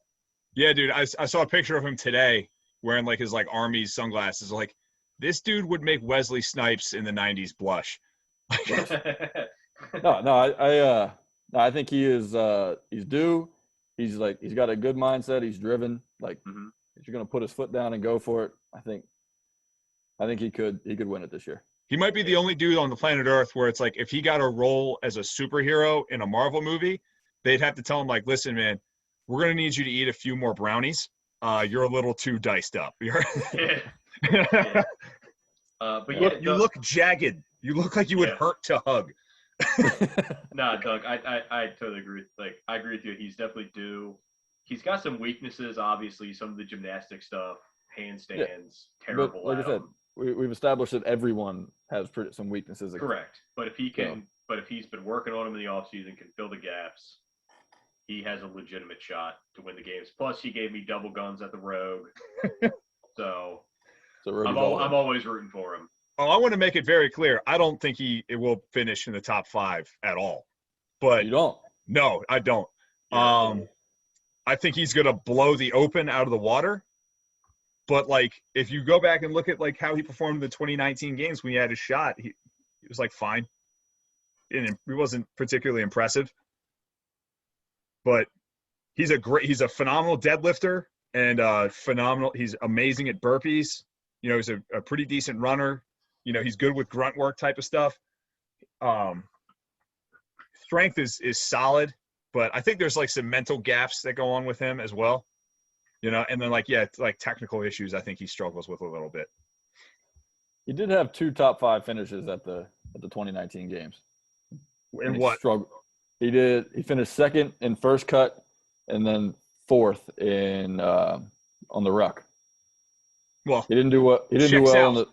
Yeah, dude. I saw a picture of him today wearing like his like army sunglasses. Like this dude would make Wesley Snipes in the 90s blush. No, I think he is. He's due. He's got a good mindset. He's driven. Like Mhm. he's gonna put his foot down and go for it. I think he could win it this year. He might be the only dude on the planet Earth where it's like if he got a role as a superhero in a Marvel movie, they'd have to tell him like, listen, man, we're gonna need you to eat a few more brownies. You're a little too diced up. Yeah. Yeah. But yeah, You look jagged. You look like you would hurt to hug. Nah, Doug, I totally agree. Like, I agree with you. He's definitely due. He's got some weaknesses, obviously. Some of the gymnastic stuff, handstands, terrible. But like I said, we've established that everyone has some weaknesses. Correct. But if he can, but if he's been working on them in the offseason, can fill the gaps, he has a legitimate shot to win the games. Plus, he gave me double guns at the Rogue, so I'm always rooting for him. Oh, I want to make it very clear. I don't think it will finish in the top 5 at all. But you don't? No, I don't. Yeah. I think he's going to blow the Open out of the water. But like, if you go back and look at like how he performed in the 2019 games when he had his shot, he was like fine. And he wasn't particularly impressive. But he's a phenomenal deadlifter and he's amazing at burpees. He's a pretty decent runner. He's good with grunt work type of stuff. Strength is solid, but I think there's like some mental gaps that go on with him as well. And then like technical issues I think he struggles with a little bit. He did have 2 top 5 finishes at the 2019 games. In what? He did. He finished second in first cut, and then 4th in on the ruck. Well, he didn't do well. He didn't do well on the.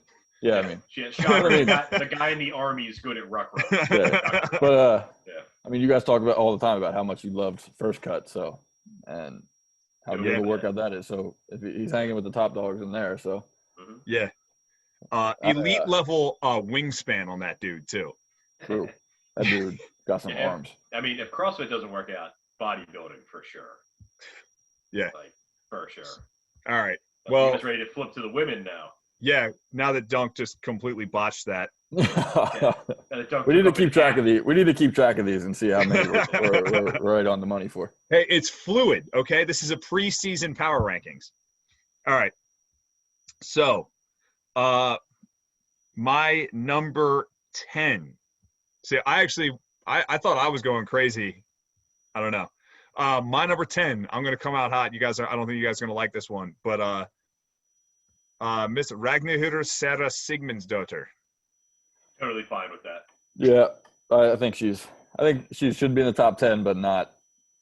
Yeah, I mean, the guy in the Army is good at ruck. Yeah. But I mean, you guys talk about all the time about how much you loved first cut, so and how good of a workout that is. So if he's hanging with the top dogs in there, so yeah, elite level wingspan on that dude too. True, that dude got some arms. I mean, if CrossFit doesn't work out, bodybuilding for sure. Yeah, like for sure. All right. Well, you guys ready to flip to the women now? Yeah, now that Dunk just completely botched that. We need to keep track of these. We need to keep track of these and see how many we're right on the money for. Hey, it's fluid, okay? This is a preseason power rankings. All right. So, my number 10. See, I thought I was going crazy. I don't know. My number 10, I'm going to come out hot. I don't think you guys are going to like this one, but Miss Ragnhildur Sara Sigmundsdóttir. Totally fine with that. Yeah, I think she should be in the top 10, but not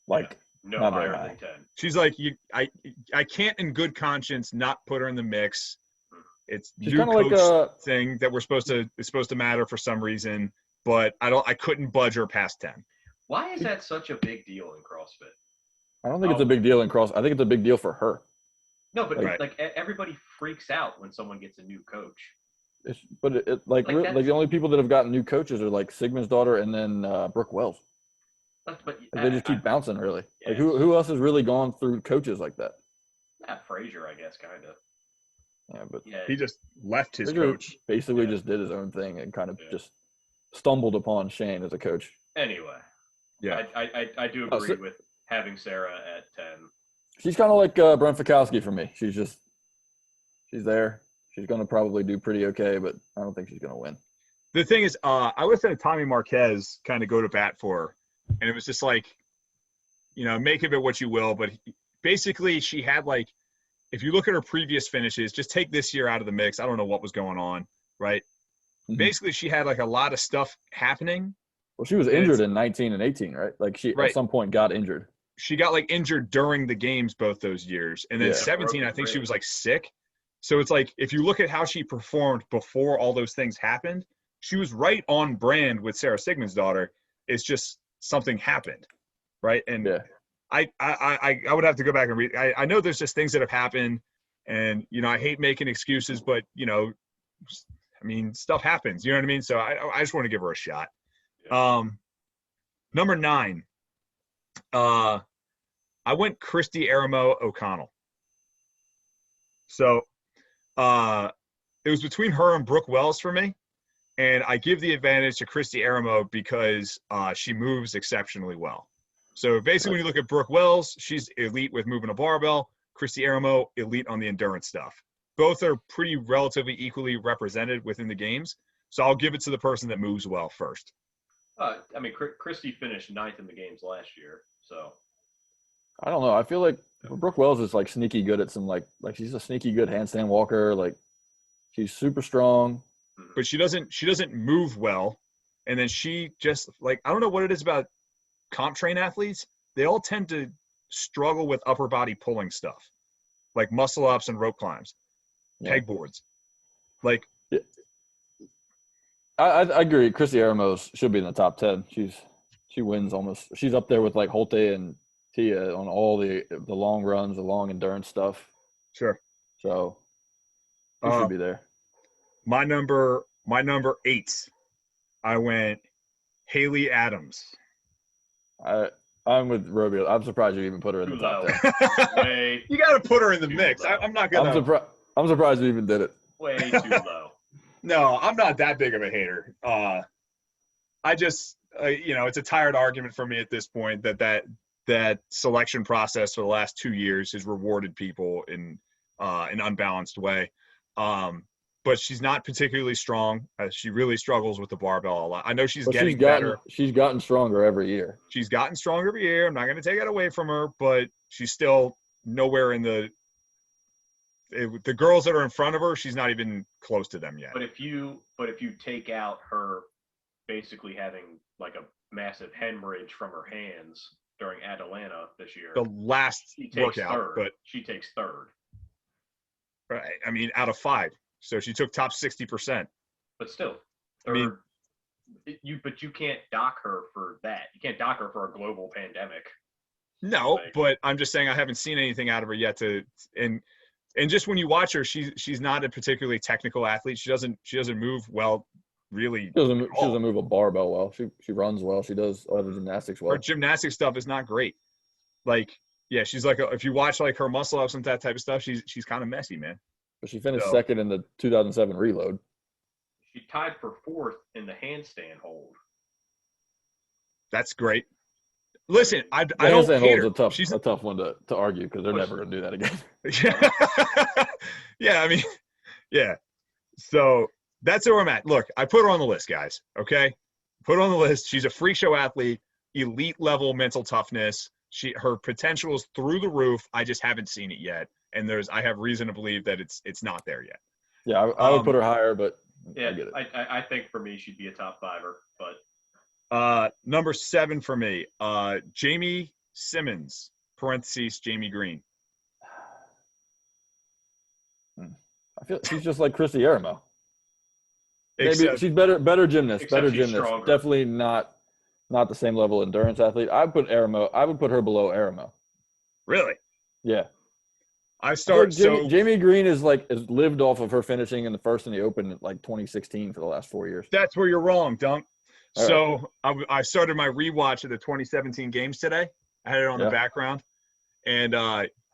like not higher than 10. She's like I can't in good conscience not put her in the mix. It's she's new coach like thing that it's supposed to matter for some reason, but I couldn't budge her past 10. Why is that such a big deal in CrossFit? I don't think it's a big deal in CrossFit. I think it's a big deal for her. No, but like everybody freaks out when someone gets a new coach. The only people that have gotten new coaches are like Sigmundsdóttir and then Brooke Wells. But they just keep bouncing, really. Yeah. Like who else has really gone through coaches like that? Frazier, I guess, kind of. Yeah, but he just left his Frazier coach. Basically, just did his own thing and kind of just stumbled upon Shane as a coach. Anyway, yeah, I do agree with having Sarah at 10. She's kind of like Brent Fikowski for me. She's there. She's going to probably do pretty okay, but I don't think she's going to win. The thing is, I would have had Tommy Marquez kind of go to bat for her, and it was just like, make of it what you will, but basically she had like, if you look at her previous finishes, just take this year out of the mix. I don't know what was going on, right? Mm-hmm. Basically, she had like a lot of stuff happening. Well, she was injured in 19 and 18, right? Like she at some point got injured. She got like injured during the games both those years. And then 17, I think she was like sick. So it's like, if you look at how she performed before all those things happened, she was right on brand with Sarah Sigmundsdottir. It's just something happened, right? And Yeah. I would have to go back and read. I know there's just things that have happened, and I hate making excuses, but I mean, stuff happens. You know what I mean? So I just want to give her a shot. Yeah. Number 9, I went Christy Aramo O'Connell. So it was between her and Brooke Wells for me. And I give the advantage to Christy Aramo because she moves exceptionally well. So basically, when you look at Brooke Wells, she's elite with moving a barbell. Christy Aramo, elite on the endurance stuff. Both are pretty relatively equally represented within the games. So I'll give it to the person that moves well first. I mean, Christy finished 9th in the games last year, so. I don't know. I feel like Brooke Wells is like sneaky good at some like she's a sneaky good handstand walker. Like she's super strong. But she doesn't move well. And then she just, like, I don't know what it is about comp train athletes. They all tend to struggle with upper body pulling stuff, like muscle ups and rope climbs, pegboards. Like, yeah. I agree. Christy Aramos should be in the top 10. She wins almost. She's up there with like Holte and Tia on all the long runs, the long endurance stuff. Sure. So she should be there. My number 8, I went Haley Adams. I'm with Robio. I'm surprised you even put her in the top 10. You got to put her in the mix. I'm not gonna. I'm surprised you even did it. Way too low. No, I'm not that big of a hater. I just, it's a tired argument for me at this point that selection process for the last 2 years has rewarded people in an unbalanced way. But she's not particularly strong. She really struggles with the barbell a lot. I know she's better. She's gotten stronger every year. She's gotten stronger every year. I'm not going to take that away from her, but she's still nowhere in the girls that are in front of her. She's not even close to them yet. But if you take out her basically having like a massive hemorrhage from her hands during Atlanta this year, the last workout, but she takes 3rd. Right. I mean, out of 5. So she took top 60%. But still, you can't dock her for that. You can't dock her for a global pandemic. No, but I'm just saying I haven't seen anything out of her yet. And just when you watch her, she's not a particularly technical athlete. She doesn't move well, really. She doesn't move a barbell well. She runs well. She does all the gymnastics well. Her gymnastic stuff is not great. Like, yeah, she's like if you watch like her muscle ups and that type of stuff, she's kind of messy, man. But she finished 2nd in the 2007 reload. She tied for 4th in the handstand hold. That's great. Listen, I don't hate her. She's a tough one to argue because they're never going to do that again. Yeah, I mean, yeah. So that's where I'm at. Look, I put her on the list, guys. Okay, put her on the list. She's a freak show athlete, elite level mental toughness. Her potential is through the roof. I just haven't seen it yet. And I have reason to believe that it's not there yet. Yeah, I would put her higher, but yeah, I get it. I think for me she'd be a top 5er, but number 7 for me, Jamie Simmons (Jamie Green). I feel she's just like Christy Aramo. Maybe she's better gymnast, Stronger. Definitely not the same level endurance athlete. I would put her below Aramo. Really? Yeah. Jamie Green is lived off of her finishing in the first in the Open in like 2016 for the last 4 years. That's where you're wrong, Dunk. All so right. I started my rewatch of the 2017 games today. I had it on the background, and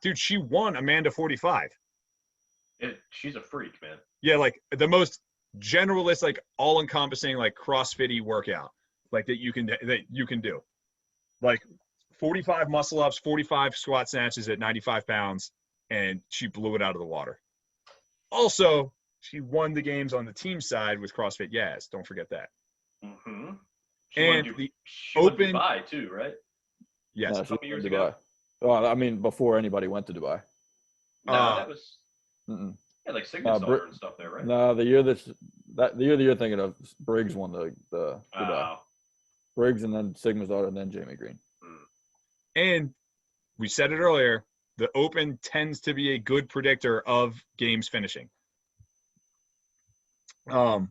dude, she won Amanda 45. She's a freak, man. Yeah, like the most generalist, like all-encompassing, like CrossFit-y workout, like that you can do, like 45 muscle ups, 45 squat snatches at 95 pounds. And she blew it out of the water. Also, she won the games on the team side with CrossFit Yaz. Don't forget that. Mm-hmm. And the Open Dubai too, right? Yes. No, a couple years Dubai. ago. Well, I mean, before anybody went to Dubai. No, that was like Sigmundsdottir and stuff there, right? No, the year that you're thinking of, Briggs won the Dubai. Briggs and then Sigmundsdottir and then Jamie Green. And we said it earlier. The Open tends to be a good predictor of games finishing. My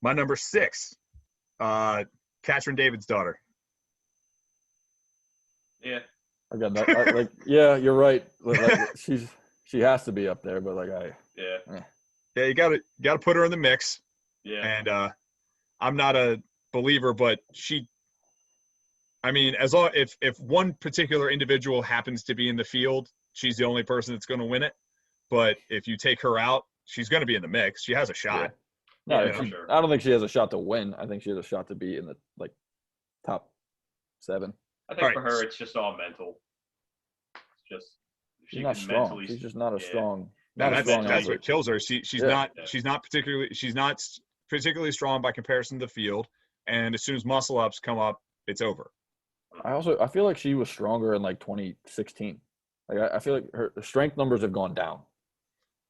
number 6, Katrin David's daughter. Yeah. I got that. Yeah, you're right. She has to be up there, but Yeah. Yeah, you gotta put her in the mix. Yeah. And I'm not a believer, but as long if one particular individual happens to be in the field, she's the only person that's going to win it. But if you take her out, she's going to be in the mix. She has a shot. No, Yeah, for sure. I don't think she has a shot to win. I think she has a shot to be in the top 7. I think for her, it's just all mental. It's just she's not strong. She's just not a strong. That's what kills her. She's not particularly strong by comparison to the field. And as soon as muscle ups come up, it's over. I feel like she was stronger in 2016. I feel like her strength numbers have gone down.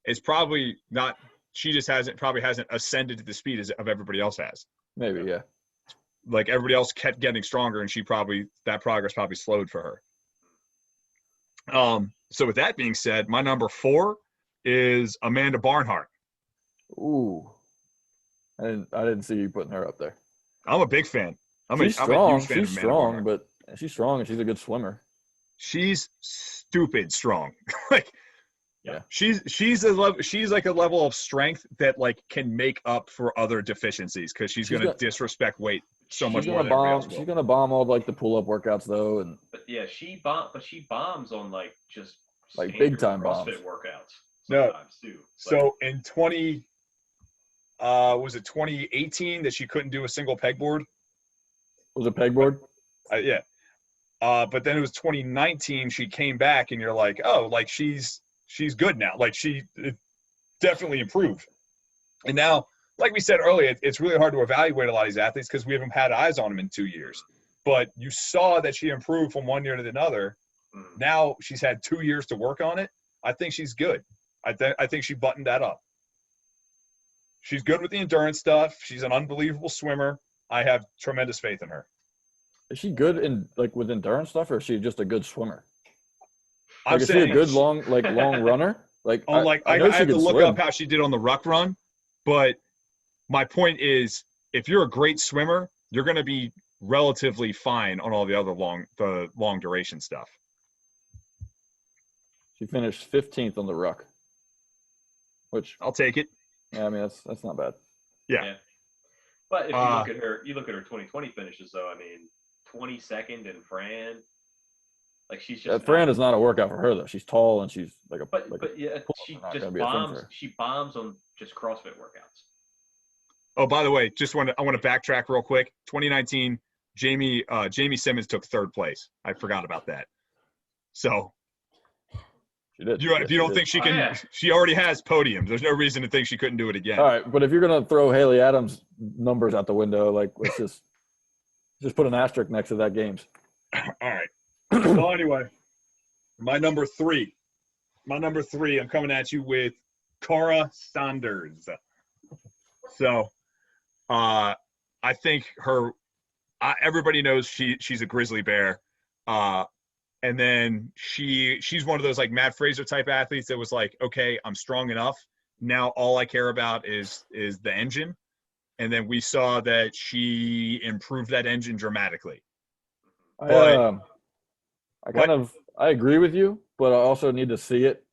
It's probably not. She just hasn't ascended to the speed of everybody else has. Maybe, yeah. Like everybody else kept getting stronger, and that progress probably slowed for her. So with that being said, my number 4 is Amanda Barnhart. Ooh, I didn't see you putting her up there. I'm a big fan. She's strong. She's strong, but she's strong and she's a good swimmer. She's stupid strong. Yeah. She's like a level of strength that can make up for other deficiencies because she's going to disrespect weight so much more than everybody else will. She's going to bomb all the pull-up workouts though, but yeah, she bombs on just big time CrossFit workouts sometimes too. So in 2018 that she couldn't do a single pegboard? Was it pegboard? Yeah. But then it was 2019 she came back and you're like, oh, she's good now. She definitely improved. And now, like we said earlier, it's really hard to evaluate a lot of these athletes because we haven't had eyes on them in 2 years. But you saw that she improved from one year to another. Now she's had 2 years to work on it. I think she's good. I think she buttoned that up. She's good with the endurance stuff. She's an unbelievable swimmer. I have tremendous faith in her. Is she good in with endurance stuff, or is she just a good swimmer? Is she a good long runner? I have to look up how she did on the ruck run, but my point is, if you're a great swimmer, you're going to be relatively fine on all the other long duration stuff. She finished 15th on the ruck, which I'll take it. Yeah, that's not bad. Yeah. But if you look at her 2020 finishes though. 22nd in Fran. She's just. Fran is not a workout for her though. She's tall and she's she just bombs. She bombs on just CrossFit workouts. Oh, by the way, I want to backtrack real quick. 2019, Jamie Simmons took 3rd place. I forgot about that. So. She did. If you don't think she can, she already has podiums. There's no reason to think she couldn't do it again. All right, but if you're gonna throw Haley Adams' numbers out the window, let's just put an asterisk next to that games. All right. So anyway, my number 3. I'm coming at you with Cara Saunders. So, I think everybody knows she's a grizzly bear. And then she's one of those Matt Fraser type athletes that was okay, I'm strong enough. Now all I care about is the engine. And then we saw that she improved that engine dramatically. I agree with you, but I also need to see it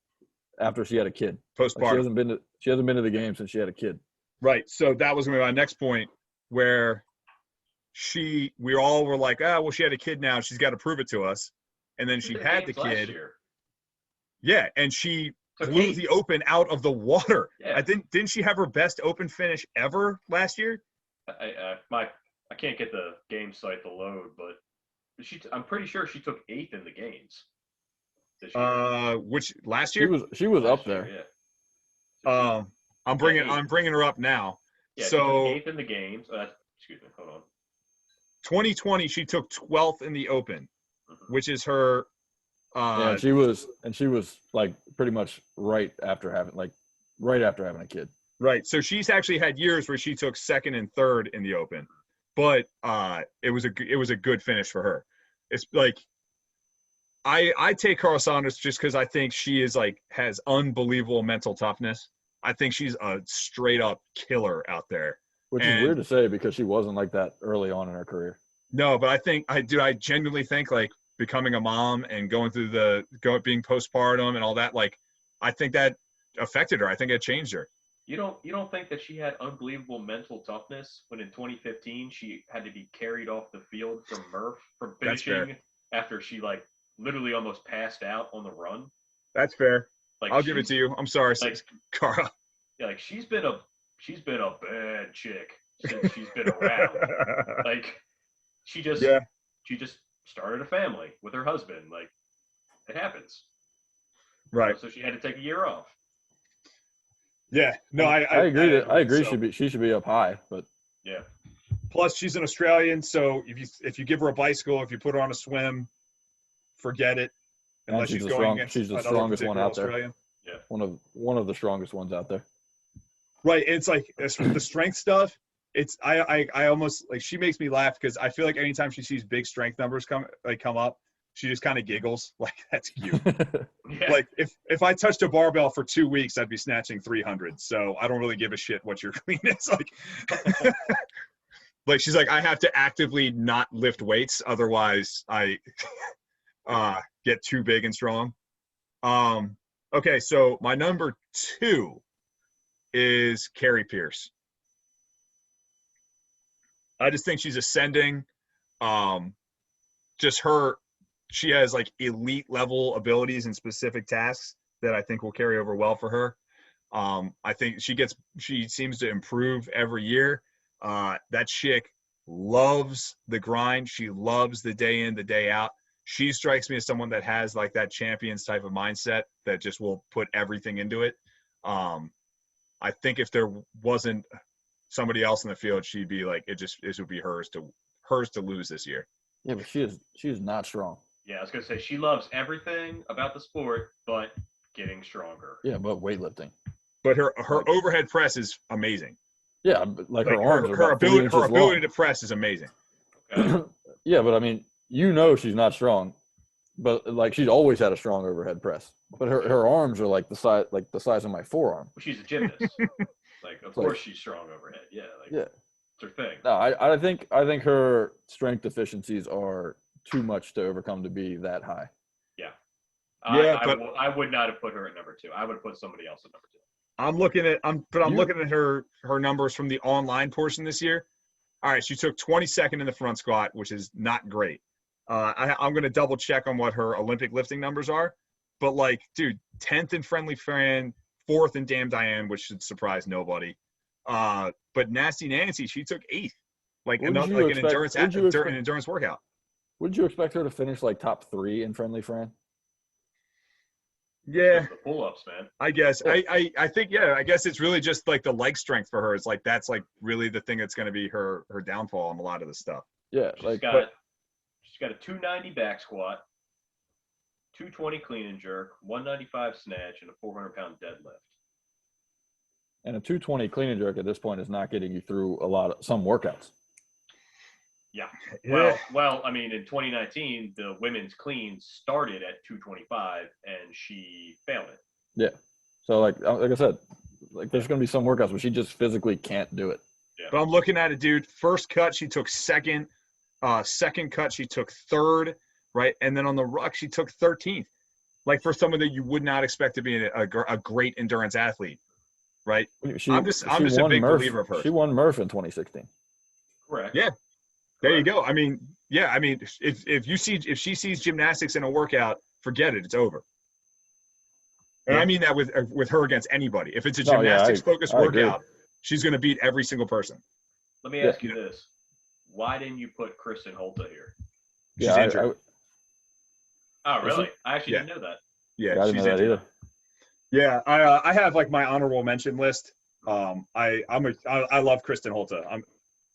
after she had a kid. Postpartum. She hasn't been to the game since she had a kid. Right. So that was going to be my next point, where we all were like, she had a kid now. She's got to prove it to us. And then she had the kid. Yeah, and she blew the Open out of the water. Yeah. Didn't she have her best Open finish ever last year? I can't get the game site to load, but I'm pretty sure she took 8th in the games. Which last year? She was up there. Yeah. I'm bringing her up now. Yeah, so she took 8th in the games. Excuse me, hold on. 2020, she took 12th in the Open, which is her. She was pretty much right after having a kid. Right. So she's actually had years where she took 2nd and 3rd in the Open, but it was a good finish for her. It's I take Carl Saunders just because I think she is like has unbelievable mental toughness. I think she's a straight up killer out there. Which is And weird to say because she wasn't like that early on in her career. no, but I genuinely think like becoming a mom and going through being postpartum and all that, like I think that affected her. I think it changed her. You don't think that she had unbelievable mental toughness when in 2015 she had to be carried off the field from Murph from That's fair. finishing after she like literally almost passed out on the run? That's fair. Like I'll give it to you. I'm sorry, like, Cara. Yeah, like she's been a bad chick since she's been around. Like she just started a family with her husband. Like it happens. Right. So she had to take a year off. Yeah. No, I agree. I agree. So. She should be up high, but yeah. Plus, she's an Australian, so if you give her a bicycle, if you put her on a swim, forget it. Unless she's going against she's the strongest one out there. Yeah. One of the strongest ones out there. Right. It's like the strength stuff. It's I almost like she makes me laugh because I feel like anytime she sees big strength numbers come up, she just kind of giggles. Like that's cute. Yeah. Like if I touched a barbell for 2 weeks, I'd be snatching 300. So I don't really give a shit what your clean is. Like, like she's like, I have to actively not lift weights, otherwise I get too big and strong. Okay, so my number 2 is Carrie Pierce. I just think she's ascending. She has like elite level abilities in specific tasks that I think will carry over well for her. I think she seems to improve every year. That chick loves the grind. She loves the day in, the day out. She strikes me as someone that has like that champions type of mindset that just will put everything into it. I think if there wasn't somebody else in the field, she'd be like, it would be hers to lose this year. Yeah, but she is not strong. Yeah, I was gonna say she loves everything about the sport, but getting stronger. Yeah, but weightlifting. But her overhead press is amazing. Yeah, but like her arms are her about 3 inches ability long. to press is amazing. Okay. Yeah, but I mean, she's not strong, but like she's always had a strong overhead press. But her arms are like the size of my forearm. Well, she's a gymnast. Like, of course she's strong overhead. Yeah. Like, yeah. It's her thing. No, I think her strength deficiencies are too much to overcome to be that high. Yeah. Yeah, I would not have put her at number 2. I would have put somebody else at number 2. I'm looking at her numbers from the online portion this year. All right, she took 22nd in the front squat, which is not great. I'm going to double check on what her Olympic lifting numbers are, but like, dude, 10th in Friendly Fran, 4th in Damn Diane, which should surprise nobody. But Nasty Nancy, she took 8th, like an endurance workout. Would you expect her to finish like top 3 in Friendly Fran? Yeah, the pull-ups, man. I guess. I think I guess it's really just like the leg strength for her. It's like that's like really the thing that's going to be her downfall on a lot of the stuff. Yeah, she's got a 290 back squat, 220 clean and jerk, 195 snatch, and a 400-pound deadlift. And a 220 clean and jerk at this point is not getting you through some workouts. Yeah. Well, I mean, in 2019, the women's clean started at 225, and she failed it. Yeah. So, like I said, like there's going to be some workouts where she just physically can't do it. Yeah. But I'm looking at it, dude. First cut, she took second. Second cut, she took third, right? And then on the ruck, she took 13th. Like for someone that you would not expect to be a great endurance athlete, right? I'm just a big believer of hers. She won Murph in 2016. Correct. Yeah. There you go. I mean, if she sees gymnastics in a workout, forget it. It's over. And I mean that with her against anybody. If it's a gymnastics-focused workout, she's going to beat every single person. Let me ask you this. Why didn't you put Kristen Holta here? She's injured. Oh, really? I actually didn't know that. Yeah, I didn't know that either. Yeah, I have like my honorable mention list. I love Kristen Holta.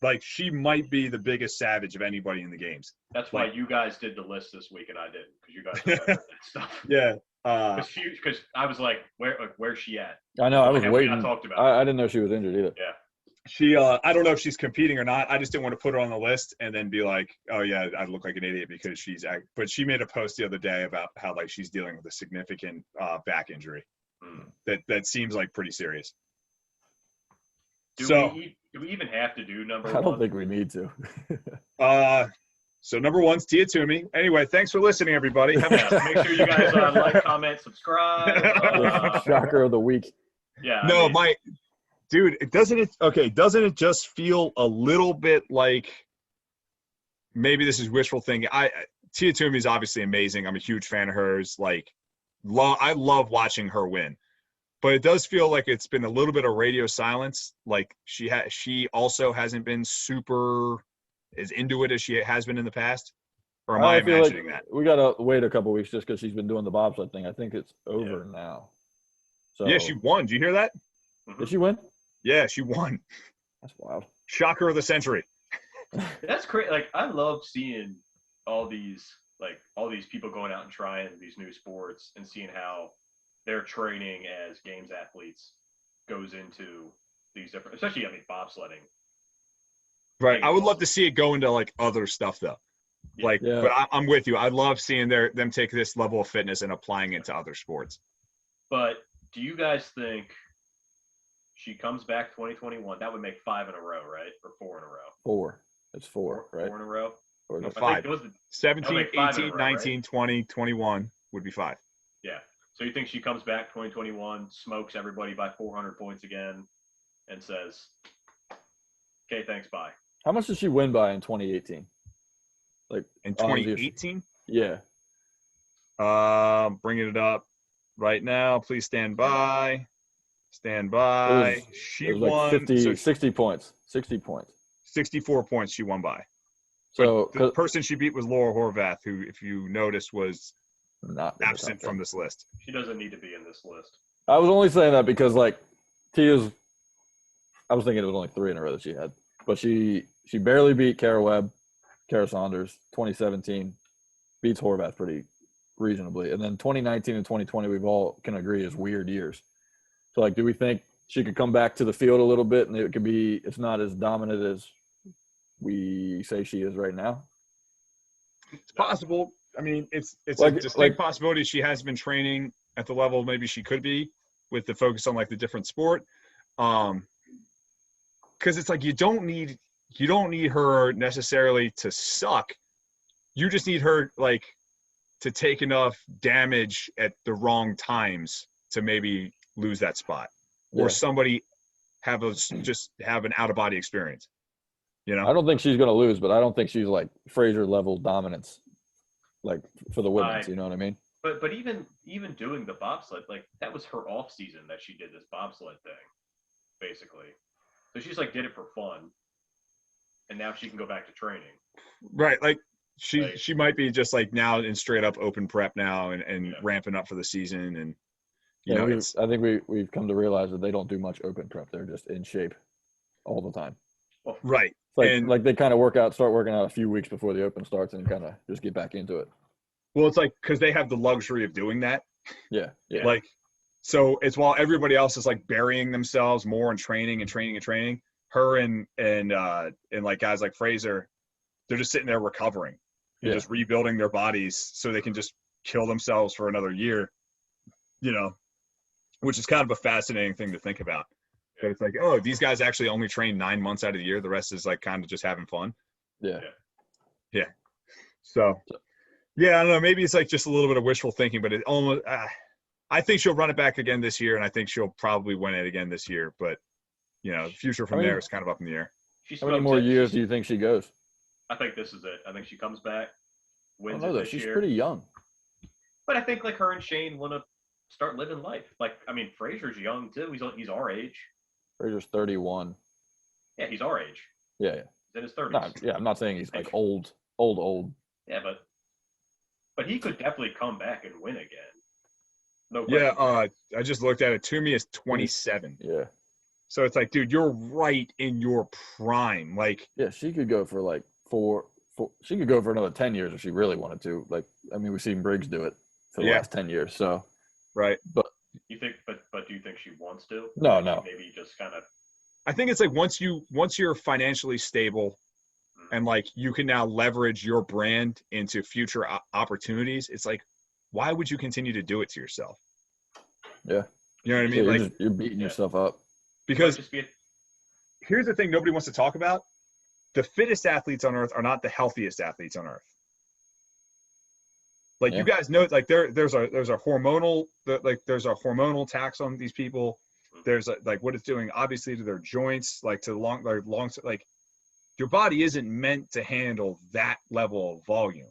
Like, she might be the biggest savage of anybody in the games. That's why you guys did the list this week and I didn't, because you guys remembered that stuff. Yeah. Because I was like, where's she at? I know. I was waiting. I talked about. I didn't know she was injured either. Yeah. I don't know if she's competing or not. I just didn't want to put her on the list and then be like, oh yeah, I look like an idiot because but she made a post the other day about how like she's dealing with a significant back injury that seems like pretty serious. Do we even have to do number one? I don't think we need to. So number one's Tia Toomey. Anyway, thanks for listening, everybody. Make sure you guys like, comment, subscribe. Shocker of the week. Yeah. No, dude, doesn't it just feel a little bit like maybe this is wishful thinking? Tia Toomey is obviously amazing. I'm a huge fan of hers. Like, I love watching her win, but it does feel like it's been a little bit of radio silence. Like she also hasn't been super as into it as she has been in the past. Or am I imagining that? We gotta wait a couple weeks just because she's been doing the bobsled thing. I think it's over now. So yeah, she won. Did you hear that? Did she win? Yeah, she won. That's wild. Shocker of the century. That's great. Like, I love seeing all these people going out and trying these new sports and seeing how their training as games athletes goes into these different, especially, bobsledding. Right. I would love to see it go into like other stuff though. Like, but I'm with you. I love seeing them take this level of fitness and applying it to other sports. But do you guys think she comes back 2021? That would make 5 in a row, right? Or 4 in a row? 4. It's 4, right? 4 in a row? Or no, 5. 17, 18, 19, 20, 21 would be 5. Yeah. So you think she comes back 2021, smokes everybody by 400 points again, and says, okay, thanks, bye. How much did she win by in 2018? Like in 2018? Yeah. Bringing it up right now. Please stand by. Stand by. She won 60 points. 60 points. 64 points she won by. So but the person she beat was Laura Horvath, who, if you notice, was not absent from this list. She doesn't need to be in this list. I was only saying that because like Tia's, I was thinking it was only 3 in a row that she had, but she barely beat Kara Webb, Kara Saunders, 2017, beats Horvath pretty reasonably, and then 2019 and 2020 we've all can agree is weird years. So like, do we think she could come back to the field a little bit and it's not as dominant as we say she is right now? It's possible. I mean, it's like, a distinct possibility she has been training at the level maybe she could be with the focus on like the different sport. Because it's like you don't need her necessarily to suck. You just need her like to take enough damage at the wrong times to maybe lose that spot, or somebody just have an out of body experience. You know, I don't think she's going to lose, but I don't think she's like Fraser level dominance, like for the women's. You know what I mean? But even doing the bobsled, like that was her off season that she did this bobsled thing, basically. So she's like did it for fun, and now she can go back to training. Right, like she might be just like now in straight up open prep now and ramping up for the season, and you know, I think we've come to realize that they don't do much open prep. They're just in shape all the time. Right. Like they kind of start working out a few weeks before the open starts and kind of just get back into it. Well, it's like because they have the luxury of doing that. Yeah. Like, so it's while everybody else is like burying themselves more in training. Her and like guys like Fraser, they're just sitting there recovering and just rebuilding their bodies so they can just kill themselves for another year. You know, which is kind of a fascinating thing to think about. But it's like, oh, these guys actually only train 9 months out of the year. The rest is like kind of just having fun. Yeah. So, yeah, I don't know. Maybe it's like just a little bit of wishful thinking, but it almost. I think she'll run it back again this year, and I think she'll probably win it again this year. But you know, the future from there is kind of up in the air. How many more years do you think she goes? I think this is it. I think she comes back, wins it this year. She's pretty young. But I think like her and Shane want to start living life. Like, I mean, Fraser's young too. He's our age. Fraser's 31. Yeah, he's our age. Yeah. He's in his 30s. I'm not saying he's like old. Yeah, but he could definitely come back and win again. No question. I just looked at it. Toomey is 27. Yeah. So it's like, dude, you're right in your prime. Like, yeah, she could go for like four. She could go for another 10 years if she really wanted to. Like, I mean, we've seen Briggs do it for the last 10 years. So, right. But you think, but do you think she wants to? No. Maybe just kind of I think it's like once you're financially stable and like you can now leverage your brand into future opportunities, it's like, why would you continue to do it to yourself? Yeah. You know what I Yeah, mean? Like, you're beating yourself up. because here's the thing nobody wants to talk about. The fittest athletes on earth are not the healthiest athletes on earth. Like you guys know, like there's a hormonal tax on these people. There's like what it's doing obviously to their joints, like to like your body isn't meant to handle that level of volume.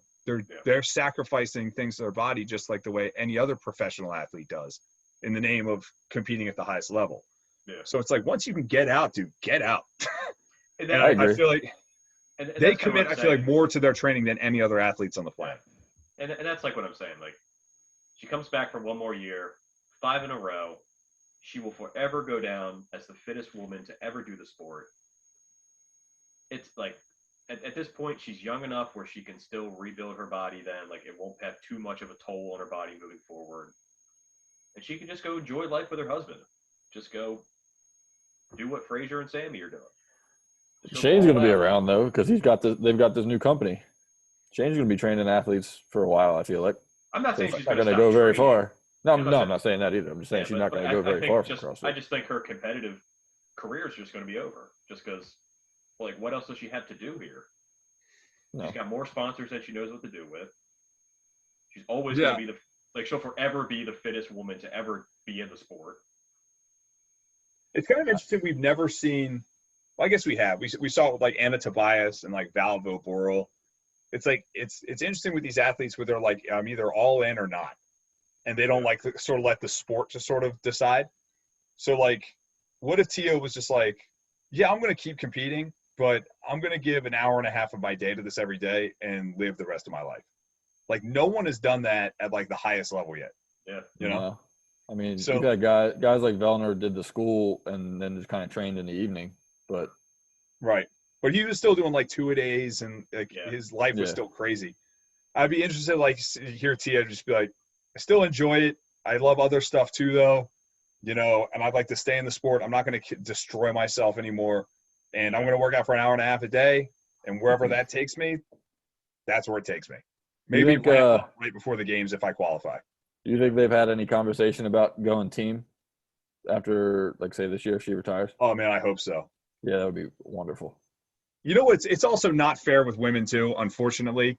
They're sacrificing things to their body just like the way any other professional athlete does in the name of competing at the highest level. Yeah. So it's like once you can get out, dude, get out. And I feel like they commit, I feel like, more to their training than any other athletes on the planet. And that's like what I'm saying. Like, she comes back for one more year, 5 in a row. She will forever go down as the fittest woman to ever do the sport. It's like, at this point, she's young enough where she can still rebuild her body then. Like, it won't have too much of a toll on her body moving forward. And she can just go enjoy life with her husband. Just go do what Frazier and Sammy are doing. Shane's going to be around, though, because they've got this new company. Shane's going to be training athletes for a while, I feel like. I'm not saying she's not going to go very training. far. No, I'm not saying that either. I'm just saying she's not going to go very far from CrossFit. I just think her competitive career is just going to be over. Just because, like, what else does she have to do here? No. She's got more sponsors that she knows what to do with. She's always going to be she'll forever be the fittest woman to ever be in the sport. It's kind of interesting. We've never seen, well, I guess we have. We saw it with like Anna Tobias and like Val Boral. It's like, it's interesting with these athletes where they're like, I'm either all in or not. And they don't like sort of let the sport just sort of decide. So like, what if Tia was just like, yeah, I'm going to keep competing, but I'm going to give an hour and a half of my day to this every day and live the rest of my life. Like no one has done that at like the highest level yet. Yeah. You know? I mean, you've got guys like Vellner did the school and then just kind of trained in the evening, but. Right. But he was still doing like 2-a-days and like his life was still crazy. I'd be interested like hear Tia just be like, I still enjoy it. I love other stuff too though, you know, and I'd like to stay in the sport. I'm not going to destroy myself anymore. And I'm going to work out for an hour and a half a day. And wherever that takes me, that's where it takes me. Maybe right before the games if I qualify. Do you think they've had any conversation about going team after, like, say, this year she retires? Oh, man, I hope so. Yeah, that would be wonderful. You know, it's also not fair with women, too, unfortunately.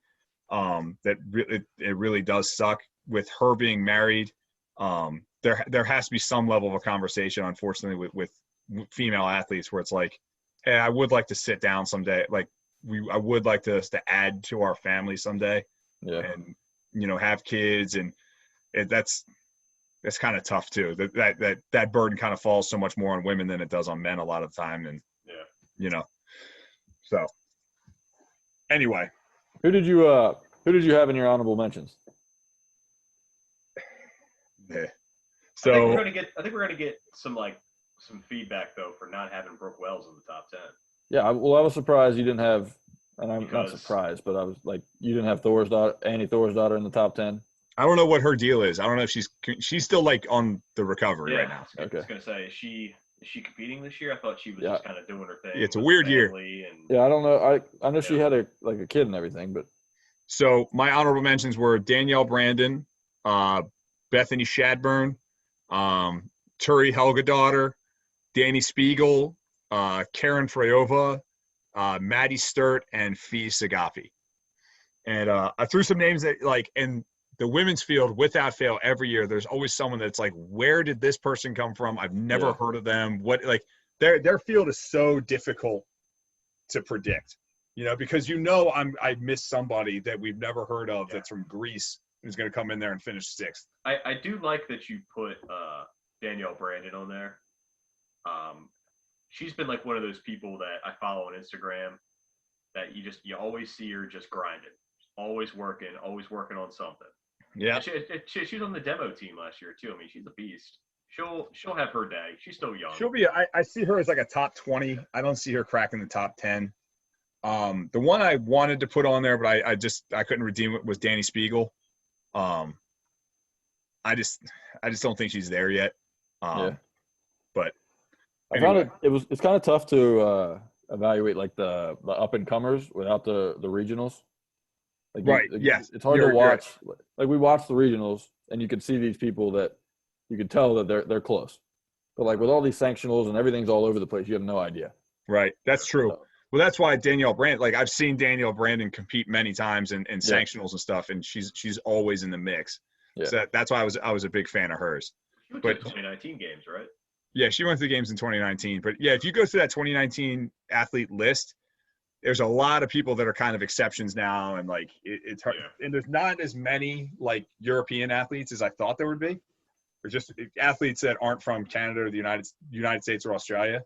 It really does suck. With her being married, there has to be some level of a conversation, unfortunately, with female athletes where it's like, hey, I would like to sit down someday. Like, I would like to add to our family someday. Yeah. And, you know, have kids. And that's kind of tough, too. That burden kind of falls so much more on women than it does on men a lot of the time. And, you know, so anyway. Who did you have in your honorable mentions? Yeah. So I think we're gonna get some feedback though for not having Brooke Wells in the top 10. Yeah, I was surprised you didn't have, and I'm not surprised, but I was like, you didn't have Annie Thor's daughter in the top 10. I don't know what her deal is. I don't know if she's still like on the recovery right now. I was gonna say, is she competing this year? I thought she was just kind of doing her thing. It's a weird year. Yeah, I don't know. I know she had a kid and everything, but. So my honorable mentions were Danielle Brandon, Bethany Shadburn, Turi Helgadottir, Danny Spiegel, Karen Freyova, Maddie Sturt, and Fee Sagafi. And I threw some names that like in the women's field without fail every year. There's always someone that's like, where did this person come from? I've never heard of them. What like their field is so difficult to predict, you know, because I missed somebody that we've never heard of that's from Greece who's going to come in there and finish 6th. I do like that you put Danielle Brandon on there. She's been like one of those people that I follow on Instagram that you always see her just grinding, always working on something. Yeah. She was on the demo team last year too. I mean, she's a beast. She'll have her day. She's still young. She'll be. I see her as like a top 20. I don't see her cracking the top 10. The one I wanted to put on there, but I couldn't redeem it was Danny Spiegel. I just don't think she's there yet. But I found it's kind of tough to evaluate like the up and comers without the regionals. Right. Yes. It's hard to watch. Like we watch the regionals, and you can see these people that you can tell that they're close. But like with all these sanctionals and everything's all over the place, you have no idea. Right. That's true. Well, that's why Danielle Brand, like I've seen Danielle Brandon compete many times in sanctionals and stuff, and she's always in the mix. Yeah. So that's why I was a big fan of hers. She went to the 2019 games, right? Yeah, she went to the games in 2019. But yeah, if you go through that 2019 athlete list, there's a lot of people that are kind of exceptions now, and like it's hard. Yeah. And there's not as many like European athletes as I thought there would be, or just athletes that aren't from Canada or the United States or Australia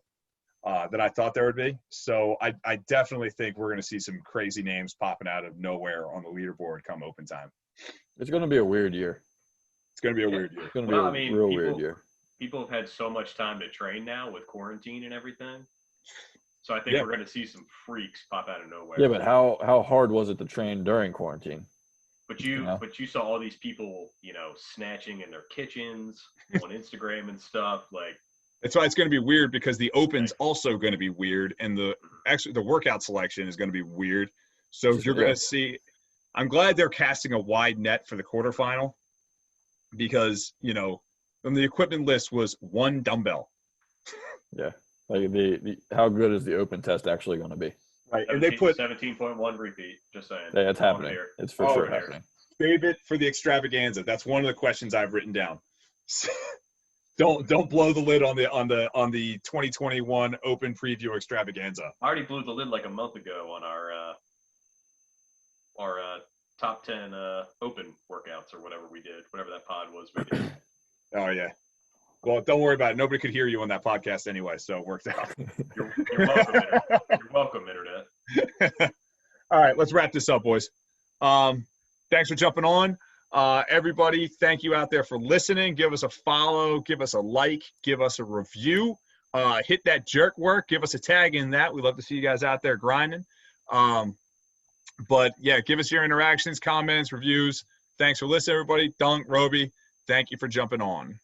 that I thought there would be. So I definitely think we're going to see some crazy names popping out of nowhere on the leaderboard come open time. It's going to be a weird year. It's going to be a weird year. It's going to be a real weird year. People have had so much time to train now with quarantine and everything. So I think we're going to see some freaks pop out of nowhere. Yeah, but how hard was it to train during quarantine? But you saw all these people, snatching in their kitchens on Instagram and stuff. Like that's why it's going to be weird, because the Open's also going to be weird, and the workout selection is going to be weird. So you're going to see. I'm glad they're casting a wide net for the quarterfinal, because from the equipment list was one dumbbell. Yeah. Like how good is the Open test actually going to be? Right, and they put 17.1 repeat. Just saying. Yeah, it's happening. It's for sure happening. Save it for the extravaganza. That's one of the questions I've written down. Don't blow the lid on the 2021 Open preview extravaganza. I already blew the lid like a month ago on our top 10 Open workouts or whatever we did, whatever that pod was we did. Oh yeah. Well, don't worry about it. Nobody could hear you on that podcast anyway, so it worked out. You're welcome, Internet. You're welcome, Internet. All right, let's wrap this up, boys. Thanks for jumping on. Everybody, thank you out there for listening. Give us a follow, give us a like, give us a review. Hit that jerk work. Give us a tag in that. We'd love to see you guys out there grinding. But, yeah, give us your interactions, comments, reviews. Thanks for listening, everybody. Dunk, Roby, thank you for jumping on.